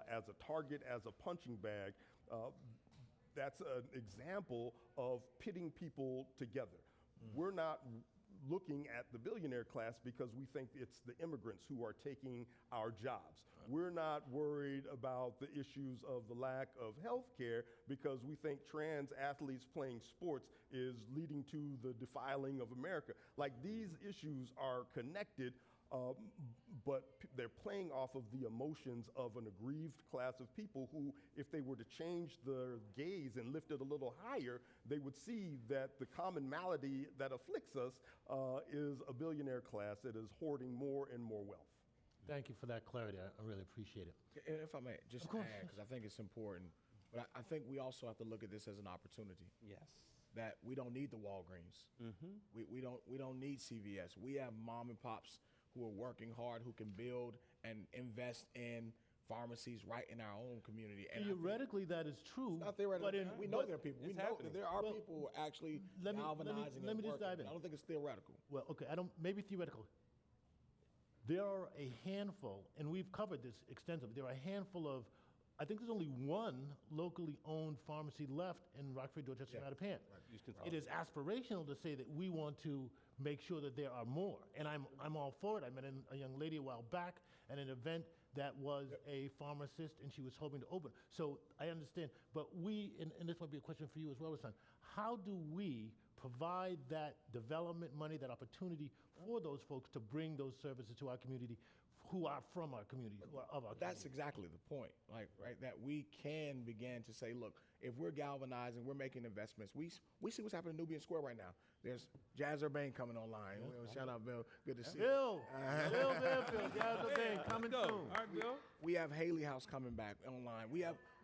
[SPEAKER 5] as a target, as a punching bag, that's an example of pitting people together. We're not looking at the billionaire class because we think it's the immigrants who are taking our jobs. We're not worried about the issues of the lack of health care because we think trans athletes playing sports is leading to the defiling of America. Like, these issues are connected, but they're playing off of the emotions of an aggrieved class of people who, if they were to change their gaze and lift it a little higher, they would see that the common malady that afflicts us is a billionaire class that is hoarding more and more wealth.
[SPEAKER 1] Thank you for that clarity. I really appreciate it.
[SPEAKER 3] And if I may, just add, because I think it's important, but I think we also have to look at this as an opportunity.
[SPEAKER 4] Yes.
[SPEAKER 3] That we don't need the Walgreens. We don't need CVS. We have mom and pops who are working hard, who can build and invest in pharmacies right in our own community. And
[SPEAKER 1] Theoretically, that is true.
[SPEAKER 3] not theoretically. We know there are people. We know that there are
[SPEAKER 1] Well,
[SPEAKER 3] people who are actually
[SPEAKER 1] let me
[SPEAKER 3] galvanizing
[SPEAKER 1] just
[SPEAKER 3] and working.
[SPEAKER 1] dive in.
[SPEAKER 3] I don't think it's theoretical.
[SPEAKER 1] Well, okay, maybe theoretical. There are a handful, and we've covered this extensively, there are a handful of I think there's only one locally owned pharmacy left in Roxbury, Dorchester, Mattapan. It is aspirational to say that we want to make sure that there are more, and I'm all for it. I met a young lady a while back at an event that was a pharmacist, and she was hoping to open. So I understand, but and this might be a question for you as well, Hassan, how do we provide that development money, that opportunity for those folks to bring those services to our community who are from our community, who are of our
[SPEAKER 3] That's
[SPEAKER 1] community?
[SPEAKER 3] exactly the point, like, right, that we can begin to say, look, if we're galvanizing, we're making investments, we see what's happening in Nubian Square right now. There's Jazz Urbane coming online. Well, shout out, Bill. Good to see you.
[SPEAKER 1] Bill Banfield, Jazz Urbane, coming soon.
[SPEAKER 4] All right, Bill.
[SPEAKER 3] We have Haley House coming back online. We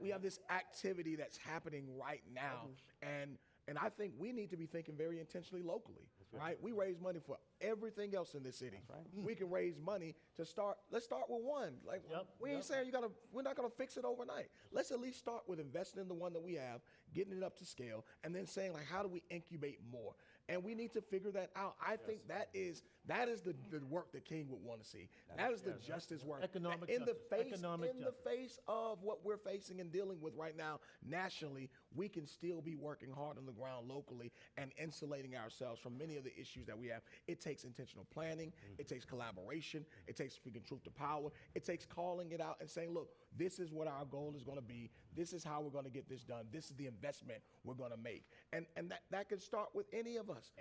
[SPEAKER 3] have this activity that's happening right now, and I think we need to be thinking very intentionally locally, right? We raise money for everything else in this city. We can raise money to start. Let's start with one. Like, we ain't saying we're not gonna fix it overnight. Let's at least start with investing in the one that we have, getting it up to scale, and then saying, like, how do we incubate more? And we need to figure that out. I think that is the work that King would want to see. That is the justice work.
[SPEAKER 1] Economic
[SPEAKER 3] in the
[SPEAKER 1] justice.
[SPEAKER 3] face
[SPEAKER 1] Economic
[SPEAKER 3] the face of what we're facing and dealing with right now nationally, we can still be working hard on the ground locally and insulating ourselves from many of the issues that we have. It takes intentional planning. It takes collaboration. It takes speaking truth to power. It takes calling it out and saying, look, this is what our goal is going to be. This is how we're going to get this done. This is the investment we're going to make. And that can start with any of us.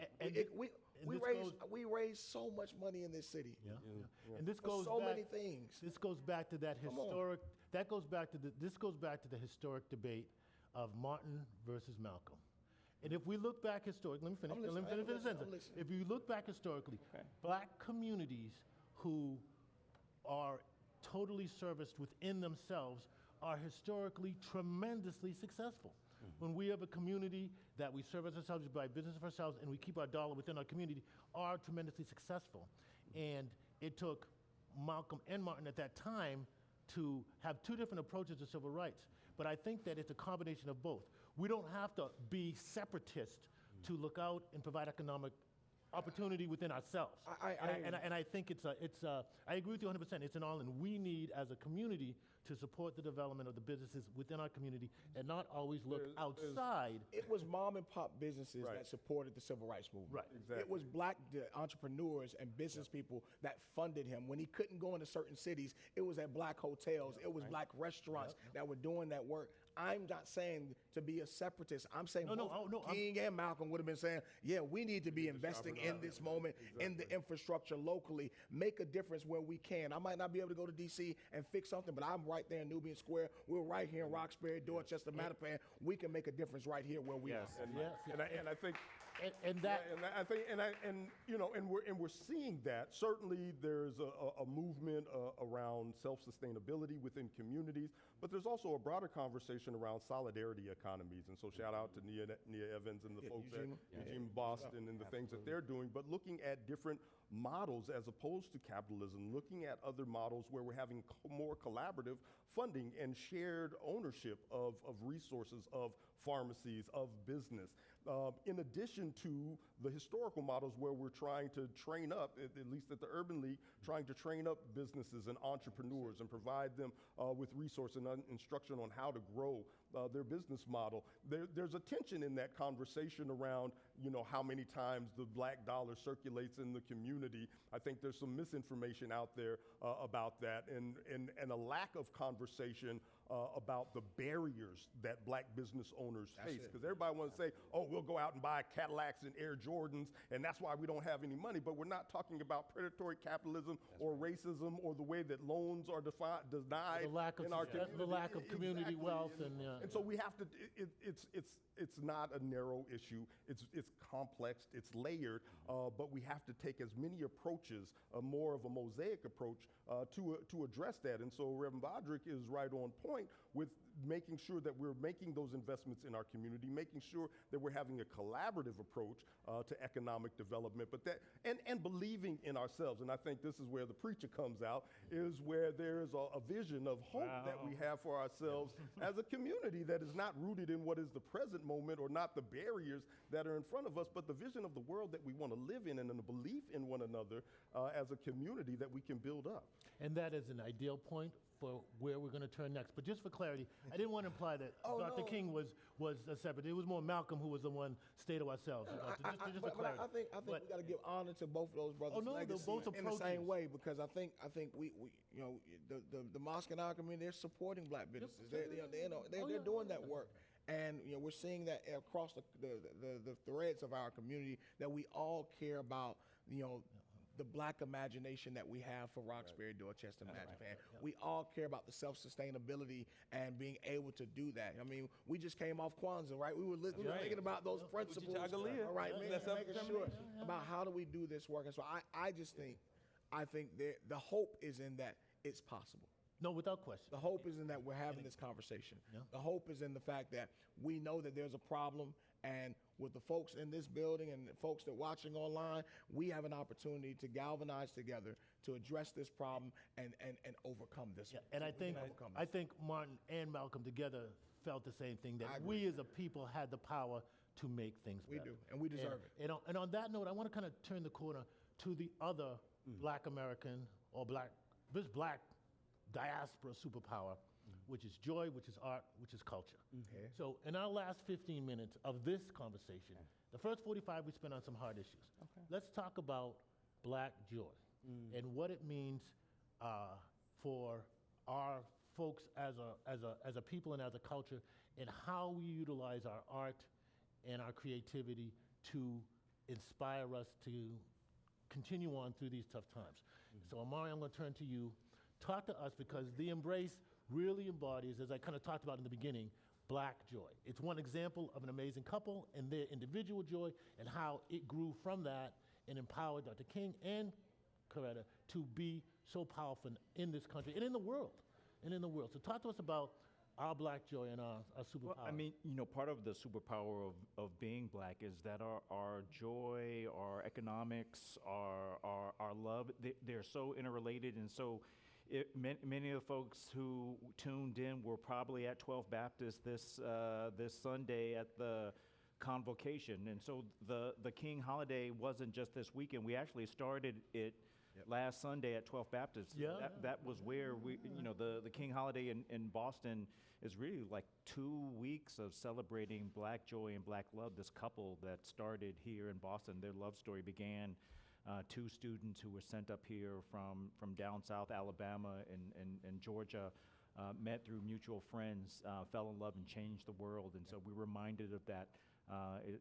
[SPEAKER 3] We raise so much money in this city.
[SPEAKER 1] And this
[SPEAKER 3] For
[SPEAKER 1] goes
[SPEAKER 3] so
[SPEAKER 1] back,
[SPEAKER 3] many things.
[SPEAKER 1] This goes back to that historic. That goes back to the historic debate of Martin versus Malcolm. And if we look back historically, let me finish.
[SPEAKER 3] I'm
[SPEAKER 1] Let me finish the
[SPEAKER 3] listening.
[SPEAKER 1] sentence. If you look back historically, black communities who are totally serviced within themselves are historically tremendously successful. When we have a community that we service ourselves by business of ourselves and we keep our dollar within our community, are tremendously successful. And it took Malcolm and Martin at that time to have two different approaches to civil rights. But I think that it's a combination of both. We don't have to be separatist to look out and provide economic opportunity within ourselves. And I think I agree with you 100%. It's an all, and we need as a community to support the development of the businesses within our community and not always look outside.
[SPEAKER 3] It was mom and pop businesses that supported the civil rights movement.
[SPEAKER 1] Right.
[SPEAKER 5] Exactly.
[SPEAKER 3] It was black entrepreneurs and business people that funded him. When he couldn't go into certain cities, it was at black hotels. It was black restaurants that were doing that work. I'm not saying to be a separatist. I'm saying King and Malcolm would have been saying, yeah, we need to be investing in this moment, in the infrastructure locally, make a difference where we can. I might not be able to go to D.C. and fix something, but I'm right there in Nubian Square. We're right here in Roxbury, Dorchester, Mattapan. We can make a difference right here where we are.
[SPEAKER 5] And I think we're seeing that. Certainly, there's a movement around self-sustainability within communities, but there's also a broader conversation around solidarity economies. And so, shout out to Nia Evans and the folks at Eugene Boston and the things that they're doing. But looking at different models as opposed to capitalism, looking at other models where we're having more collaborative funding and shared ownership of resources, of pharmacies, of business. In addition to the historical models where we're trying to train up, at least at the Urban League, trying to train up businesses and entrepreneurs and provide them with resource and instruction on how to grow their business model. There's a tension in that conversation around, how many times the black dollar circulates in the community. I think there's some misinformation out there about that and a lack of conversation about the barriers that black business owners face. Because everybody wants to say, oh, we'll go out and buy Cadillacs and Air Jordans, and that's why we don't have any money. But we're not talking about predatory capitalism or racism or the way that loans are denied in our community.
[SPEAKER 1] The lack of community wealth.
[SPEAKER 5] And so we have to, it's not a narrow issue. It's complex, it's layered, but we have to take as many approaches, more of a mosaic approach to address that. And so Reverend Bodrick is right on point with making sure that we're making those investments in our community, making sure that we're having a collaborative approach to economic development, but and believing in ourselves. And I think this is where the preacher comes out, is where there is a vision of hope that we have for ourselves as a community that is not rooted in what is the present moment or not the barriers that are in front of us, but the vision of the world that we want to live in and a belief in one another as a community that we can build up.
[SPEAKER 1] And that is an ideal point for where we're going to turn next. But just for clarity, I didn't want to imply that
[SPEAKER 3] Oh,
[SPEAKER 1] Dr.
[SPEAKER 3] no.
[SPEAKER 1] King was a separate. It was more Malcolm who was the one stay to ourselves. Just for
[SPEAKER 3] But
[SPEAKER 1] clarity.
[SPEAKER 3] I think we got to give honor to both of those brothers'
[SPEAKER 1] Oh, no, they're
[SPEAKER 3] legacy
[SPEAKER 1] both
[SPEAKER 3] in the same
[SPEAKER 1] approaches.
[SPEAKER 3] way, because I think we you know, the mosque in our community, they're supporting black businesses. They're doing that work. And we're seeing that across the threads of our community, that we all care about the black imagination that we have for Roxbury, Dorchester, Mattapan. We all care about the self-sustainability and being able to do that. I mean, we just came off Kwanzaa, right? We were thinking about those principles,
[SPEAKER 4] Uchichagalia.
[SPEAKER 3] all right,
[SPEAKER 4] That's
[SPEAKER 3] making sure
[SPEAKER 4] self-determination.
[SPEAKER 3] about how do we do this work. And so I just think the hope is in that it's possible.
[SPEAKER 1] No, without question.
[SPEAKER 3] The hope is in that we're having this conversation. The hope is in the fact that we know that there's a problem, and with the folks in this building and the folks that are watching online, we have an opportunity to galvanize together to address this problem and overcome this.
[SPEAKER 1] Yeah, and I think Martin and Malcolm together felt the same thing, that we as a people had the power to make things better.
[SPEAKER 3] We do, and we deserve it.
[SPEAKER 1] And on that note, I want to kind of turn the corner to the other black American or black diaspora superpower, which is joy, which is art, which is culture. So in our last 15 minutes of this conversation, the first 45 we spent on some hard issues. Let's talk about black joy and what it means for our folks as a people and as a culture, and how we utilize our art and our creativity to inspire us to continue on through these tough times. So Amari, I'm going to turn to you. Talk to us, because the Embrace really embodies, as I kind of talked about in the beginning, black joy. It's one example of an amazing couple and their individual joy, and how it grew from that and empowered Dr. King and Coretta to be so powerful in this country and in the world. So talk to us about our black joy and our superpower.
[SPEAKER 2] Well, I mean, part of the superpower of being black is that our joy, our economics, our love, they're so interrelated. And so many of the folks who tuned in were probably at 12 Baptist this Sunday at the convocation. And so the King holiday wasn't just this weekend. We actually started it last Sunday at 12 Baptist. That was where the King holiday in Boston is really like 2 weeks of celebrating black joy and black love. This couple that started here in Boston, their love story began. Two students who were sent up here from down south Alabama and Georgia, met through mutual friends, fell in love and changed the world. And so we're reminded of that.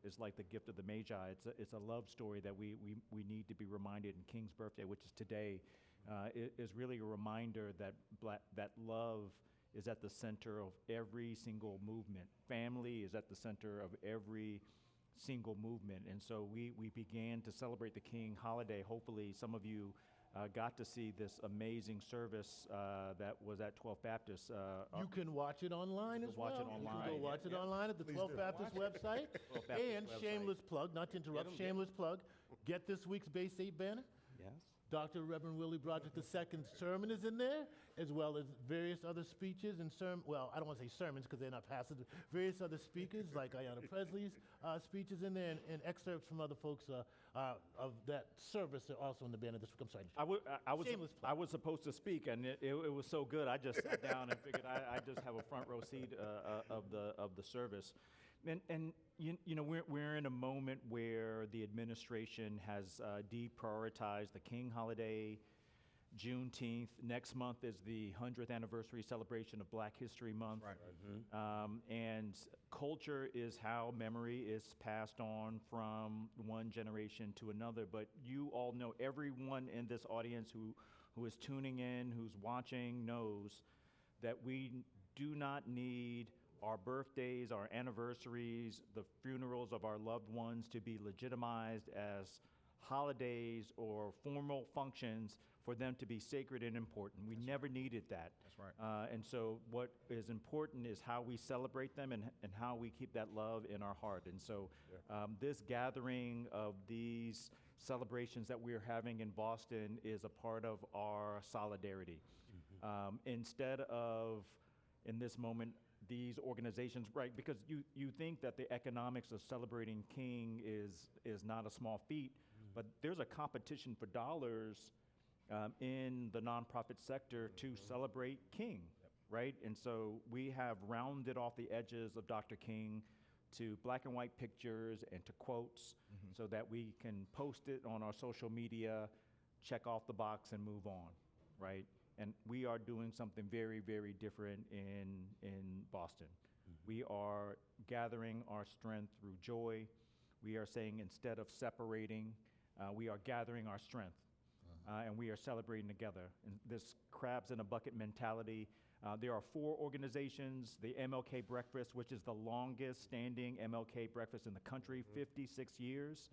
[SPEAKER 2] It's like the gift of the Magi. It's a love story that we need to be reminded. And King's birthday, which is today, is really a reminder that love is at the center of every single movement. Family is at the center of every single movement. And so we began to celebrate the King holiday. Hopefully some of you got to see this amazing service that was at 12 Baptist.
[SPEAKER 1] You can watch it online as well.
[SPEAKER 2] Watch it online.
[SPEAKER 1] You can go watch it online at the 12 Baptist website. And shameless plug, not to interrupt, shameless plug, get this week's Bay State banner.
[SPEAKER 4] Yes.
[SPEAKER 1] Dr. Reverend Willie Broderick II's sermon is in there, as well as various other speeches and well, I don't want to say sermons because they're not pastors, but various other speakers like Ayanna Presley's speeches in there, and excerpts from other folks of that service are also in the banner this week. I'm sorry.
[SPEAKER 2] I was supposed to speak, and it was so good. I just sat down and figured I just have a front row seat of the service. And we're in a moment where the administration has deprioritized the King holiday, Juneteenth. Next month is the 100th anniversary celebration of Black History Month.
[SPEAKER 3] Right.
[SPEAKER 2] And culture is how memory is passed on from one generation to another. But you all know, everyone in this audience who is tuning in, who's watching, knows that we do not need our birthdays, our anniversaries, the funerals of our loved ones to be legitimized as holidays or formal functions for them to be sacred and important. We never needed that.
[SPEAKER 3] That's right.
[SPEAKER 2] And so what is important is how we celebrate them and how we keep that love in our heart. And so this gathering of these celebrations that we're having in Boston is a part of our solidarity. Instead of, in this moment, these organizations, right, because you think that the economics of celebrating King is not a small feat, but there's a competition for dollars in the nonprofit sector to celebrate King, right? And so we have rounded off the edges of Dr. King to black and white pictures and to quotes so that we can post it on our social media, check off the box and move on, right? And we are doing something very, very different in Boston. We are gathering our strength through joy. We are saying instead of separating, we are gathering our strength. And we are celebrating together. And this crabs in a bucket mentality. There are 4 organizations, the MLK Breakfast, which is the longest standing MLK breakfast in the country, 56 years.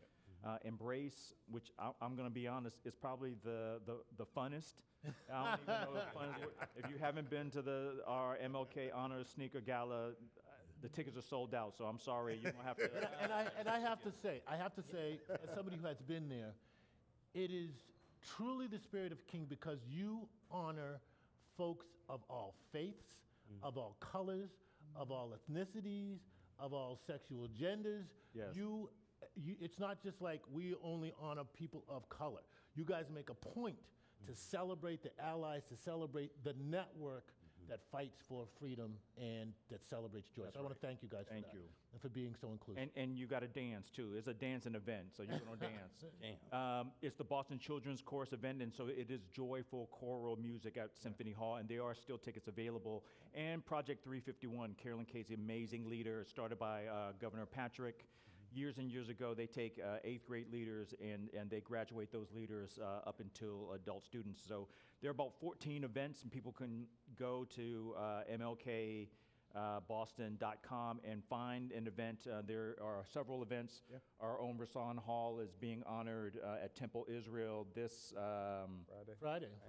[SPEAKER 2] Embrace, which I'm going to be honest, is probably the funnest. I don't even know if funnest. If you haven't been to our MLK Honors Sneaker Gala, the tickets are sold out, so I'm sorry. You're going to have to.
[SPEAKER 1] And I have to say, as somebody who has been there, it is truly the spirit of King because you honor folks of all faiths, of all colors, of all ethnicities, of all sexual genders.
[SPEAKER 2] Yes.
[SPEAKER 1] It's not just like we only honor people of color. You guys make a point to celebrate the allies, to celebrate the network that fights for freedom and that celebrates joy. So I want to thank you guys for that.
[SPEAKER 2] Thank you.
[SPEAKER 1] And for being so inclusive.
[SPEAKER 2] And you got to dance too. It's a dancing event, so you're going to dance. It's the Boston Children's Chorus event, and so it is joyful choral music at Symphony Hall, and there are still tickets available. And Project 351, Carolyn Casey, amazing leader, started by Governor Patrick. Years and years ago, they take 8th grade leaders and they graduate those leaders up until adult students. So there are about 14 events, and people can go to mlkboston.com and find an event. There are several events.
[SPEAKER 3] Yeah.
[SPEAKER 2] Our own Rasan Hall is being honored at Temple Israel this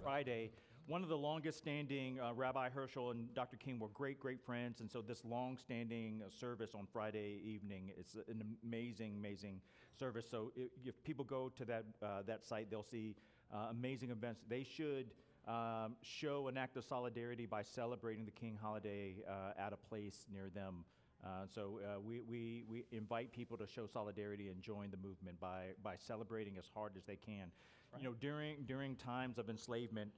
[SPEAKER 2] Friday. One of the longest standing, Rabbi Herschel and Dr. King were great, great friends. And so this long standing service on Friday evening, it's an amazing, amazing service. So if people go to that site, they'll see amazing events. They should show an act of solidarity by celebrating the King holiday at a place near them. So we invite people to show solidarity and join the movement by celebrating as hard as they can. Right. You know, during times of enslavement,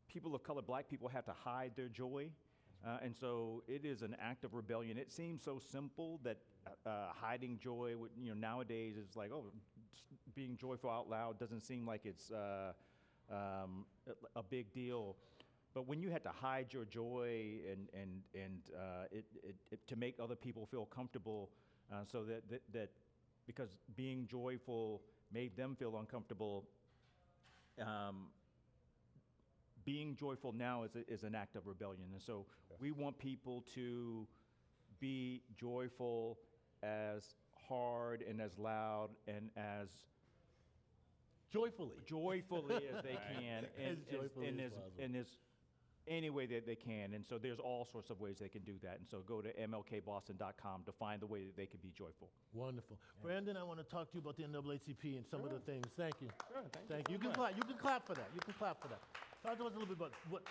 [SPEAKER 2] people of color, black people, have to hide their joy. And so it is an act of rebellion. It seems so simple that hiding joy, nowadays is like, being joyful out loud doesn't seem like it's a big deal. But when you had to hide your joy and to make other people feel comfortable, so that because being joyful made them feel uncomfortable, being joyful now is an act of rebellion. And so we want people to be joyful as hard and as loud and as
[SPEAKER 1] joyfully
[SPEAKER 2] as they can,
[SPEAKER 1] as joyfully as possible.
[SPEAKER 2] and as any way that they can. And so there's all sorts of ways they can do that. And so go to mlkboston.com to find the way that they can be joyful.
[SPEAKER 1] Wonderful. Yeah. Brandon, I want to talk to you about the NAACP and some of the things. Thank you.
[SPEAKER 4] Sure,
[SPEAKER 1] thank you. You can clap for that. You can clap for that. Talk to us a little bit about what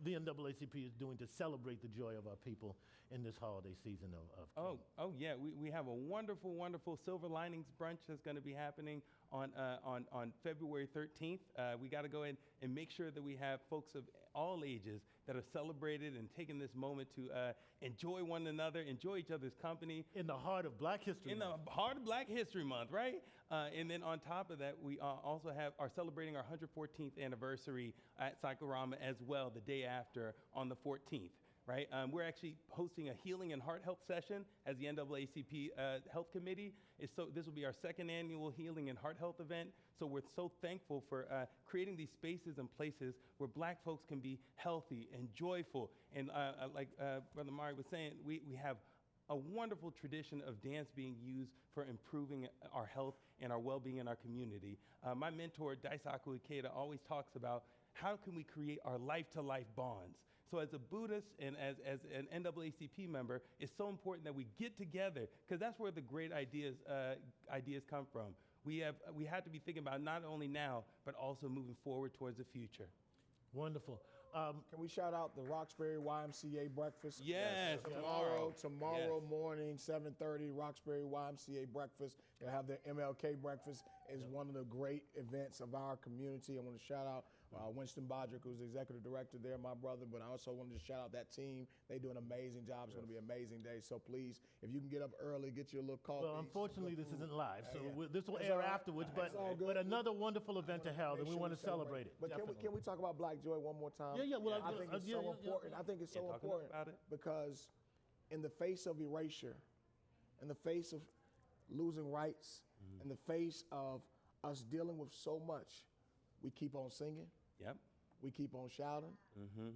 [SPEAKER 1] the NAACP is doing to celebrate the joy of our people in this holiday season of King.
[SPEAKER 4] Oh yeah, we have a wonderful, wonderful Silver Linings brunch that's going to be happening on February 13th. We got to go ahead and make sure that we have folks of all ages that are celebrated and taking this moment to enjoy one another, enjoy each other's company.
[SPEAKER 1] In the heart of Black History Month.
[SPEAKER 4] In the heart of Black History Month, right? And then on top of that, we also are celebrating our 114th anniversary at Cyclorama as well, the day after on the 14th. Right, we're actually hosting a healing and heart health session as the NAACP Health Committee. This will be our second annual healing and heart health event. So we're so thankful for creating these spaces and places where Black folks can be healthy and joyful. And like Brother Mari was saying, we have a wonderful tradition of dance being used for improving our health and our well-being in our community. My mentor, Daisaku Ikeda, always talks about how can we create our life-to-life bonds. So as a Buddhist and as an NAACP member, it's so important that we get together because that's where the great ideas come from. We had to be thinking about not only now, but also moving forward towards the future.
[SPEAKER 1] Wonderful.
[SPEAKER 3] Can we shout out the Roxbury YMCA breakfast?
[SPEAKER 4] Yes, tomorrow.
[SPEAKER 3] Tomorrow
[SPEAKER 4] Yes.
[SPEAKER 3] morning, 7:30, Roxbury YMCA breakfast. They'll have their MLK breakfast. It's one of the great events of our community. I want to shout out Winston Bodrick, who's the executive director there, my brother, but I also wanted to shout out that team. They do an amazing job. It's going to be an amazing day. So please, if you can get up early, get you a little coffee.
[SPEAKER 1] Well, unfortunately,
[SPEAKER 3] some
[SPEAKER 1] this
[SPEAKER 3] good
[SPEAKER 1] isn't
[SPEAKER 3] food.
[SPEAKER 1] live, so this will
[SPEAKER 3] It's
[SPEAKER 1] air
[SPEAKER 3] all right.
[SPEAKER 1] afterwards. But
[SPEAKER 3] It's all good.
[SPEAKER 1] but another wonderful event to held, and
[SPEAKER 3] Make
[SPEAKER 1] we
[SPEAKER 3] sure
[SPEAKER 1] want to celebrate it.
[SPEAKER 3] But can we talk about Black Joy one more time?
[SPEAKER 1] Yeah, well,
[SPEAKER 3] I think it's so important. I think it's so
[SPEAKER 4] talking
[SPEAKER 3] important
[SPEAKER 4] about it.
[SPEAKER 3] because in the face of erasure, in the face of losing rights, in the face of us dealing with so much, we keep on singing,
[SPEAKER 4] Yep.
[SPEAKER 3] we keep on shouting,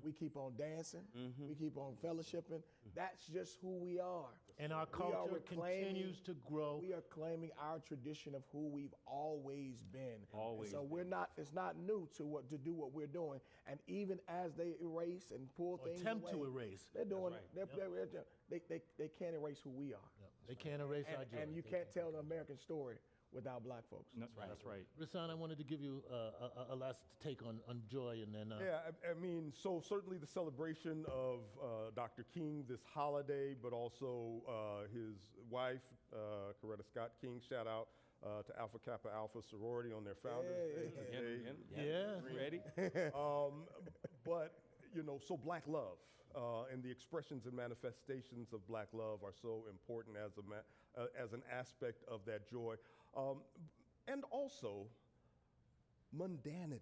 [SPEAKER 3] we keep on dancing, we keep on fellowshipping. That's just who we are.
[SPEAKER 1] And our
[SPEAKER 3] We are
[SPEAKER 1] culture
[SPEAKER 3] reclaiming-
[SPEAKER 1] continues to grow.
[SPEAKER 3] We are claiming our tradition of who we've always been.
[SPEAKER 2] Always
[SPEAKER 3] And so we're not. It's not new to do what we're doing. And even as they erase and pull
[SPEAKER 1] Or
[SPEAKER 3] things
[SPEAKER 1] attempt to
[SPEAKER 3] away,
[SPEAKER 1] erase.
[SPEAKER 3] they're doing.
[SPEAKER 4] right.
[SPEAKER 3] They can't erase who we are.
[SPEAKER 1] They can't erase our joy.
[SPEAKER 3] And you can't tell an American story without Black folks.
[SPEAKER 2] That's right.
[SPEAKER 1] Rasan, I wanted to give you a last take on joy, and then
[SPEAKER 5] Yeah, I mean, so certainly the celebration of Dr. King this holiday, but also his wife, Coretta Scott King. Shout out to Alpha Kappa Alpha sorority on their Founders Day today.
[SPEAKER 1] Yeah.
[SPEAKER 4] Ready?
[SPEAKER 5] But, you know, so Black love and the expressions and manifestations of Black love are so important as an aspect of that joy. And also mundanity.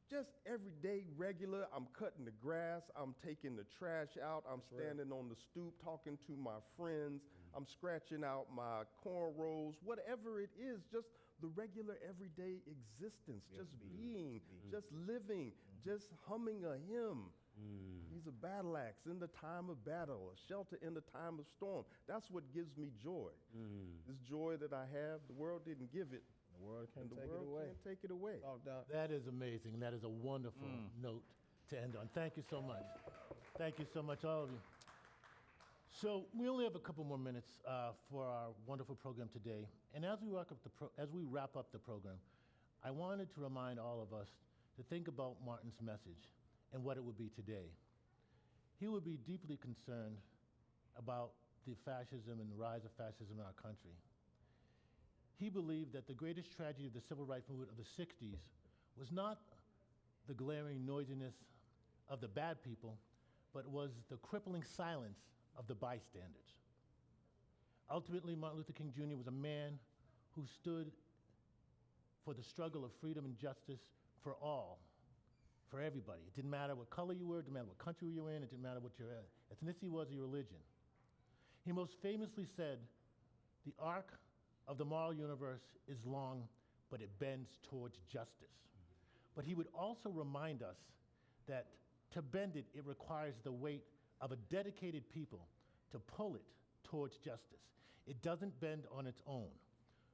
[SPEAKER 5] Just everyday, regular. I'm cutting the grass. I'm taking the trash out. I'm standing on the stoop talking to my friends. I'm scratching out my cornrows. Whatever it is, just the regular, everyday existence. Just being, just living, just humming a hymn. He's a battle axe in the time of battle, a shelter in the time of storm. That's what gives me joy. This joy that I have, the world didn't give it.
[SPEAKER 3] The world can't
[SPEAKER 5] And the
[SPEAKER 3] take
[SPEAKER 5] world
[SPEAKER 3] it away.
[SPEAKER 5] can't take it away.
[SPEAKER 3] Talk, Doc.
[SPEAKER 1] that is amazing. That is a wonderful note to end on. Thank you so much. Thank you so much, all of you. So we only have a couple more minutes for our wonderful program today. And as we wrap up the program, I wanted to remind all of us to think about Martin's message and what it would be today. He would be deeply concerned about the fascism and the rise of fascism in our country. He believed that the greatest tragedy of the civil rights movement of the 60s was not the glaring noisiness of the bad people, but was the crippling silence of the bystanders. Ultimately, Martin Luther King Jr. was a man who stood for the struggle of freedom and justice for all, for everybody. It didn't matter what color you were, it didn't matter what country you were in, it didn't matter what your ethnicity was or your religion. He most famously said, "The arc of the moral universe is long, but it bends towards justice." But he would also remind us that to bend it, it requires the weight of a dedicated people to pull it towards justice. It doesn't bend on its own.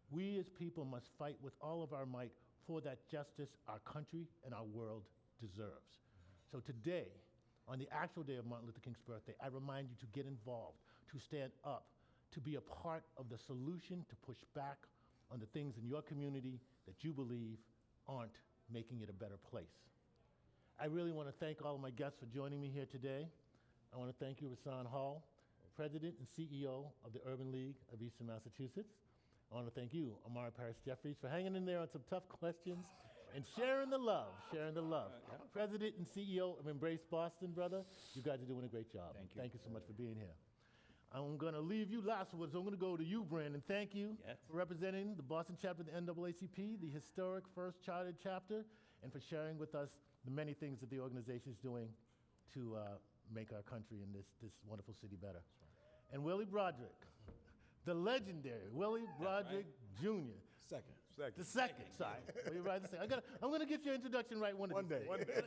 [SPEAKER 1] We as people must fight with all of our might for that justice our country and our world deserves. So today, on the actual day of Martin Luther King's birthday, I remind you to get involved, to stand up, to be a part of the solution, to push back on the things in your community that you believe aren't making it a better place. I really want to thank all of my guests for joining me here today. I want to thank you, Rasan Hall, President and CEO of the Urban League of Eastern Massachusetts. I want to thank you, Amari Paris Jeffries, for hanging in there on some tough questions and sharing the love, President and CEO of Embrace Boston, brother. You guys are doing a great job.
[SPEAKER 2] Thank you.
[SPEAKER 1] Thank you so much for being here. I'm going to leave you last words. I'm going to go to you, Brandon. Thank you for representing the Boston chapter of the NAACP, the historic first chartered chapter, and for sharing with us the many things that the organization is doing to make our country and this wonderful city better. And Willie Broderick, the legendary Willie Broderick Jr.
[SPEAKER 3] Second.
[SPEAKER 1] The second, sorry. Willie Broderick the second. I'm going to get your introduction right one day.
[SPEAKER 3] One day.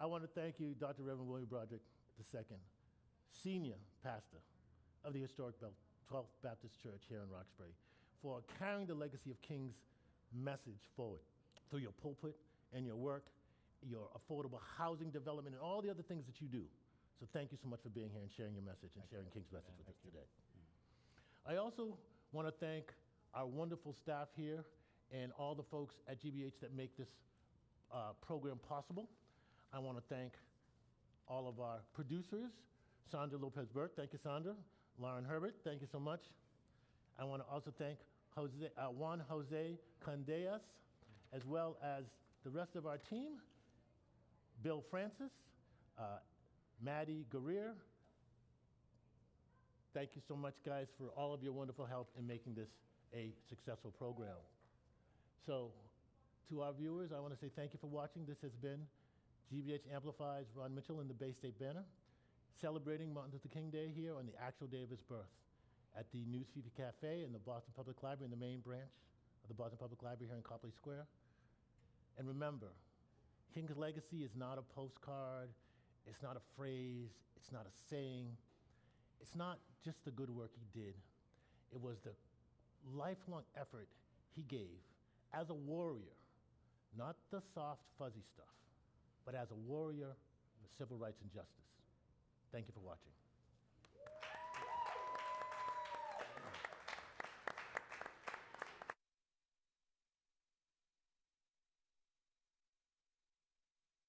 [SPEAKER 1] I want to thank you, Dr. Reverend Willie Broderick II, Senior Pastor of the historic 12th Baptist Church here in Roxbury, for carrying the legacy of King's message forward through your pulpit and your work, your affordable housing development, and all the other things that you do. So thank you so much for being here and sharing your message and sharing King's message with us today. I also want to thank our wonderful staff here and all the folks at GBH that make this program possible. I want to thank all of our producers, Sandra Lopez Burke, thank you, Sandra. Lauren Herbert, thank you so much. I want to also thank Juan Jose Candeas, as well as the rest of our team, Bill Francis, Maddie Guerrier. Thank you so much, guys, for all of your wonderful help in making this a successful program. So, to our viewers, I want to say thank you for watching. This has been GBH Amplifies, Ron Mitchell in the Bay State Banner, celebrating Martin Luther King Day here on the actual day of his birth at the News Fifi Cafe in the Boston Public Library, in the main branch of the Boston Public Library here in Copley Square. And remember, King's legacy is not a postcard, it's not a phrase, it's not a saying, it's not just the good work he did. It was the lifelong effort he gave as a warrior, not the soft, fuzzy stuff, but as a warrior for civil rights and justice. Thank you for watching.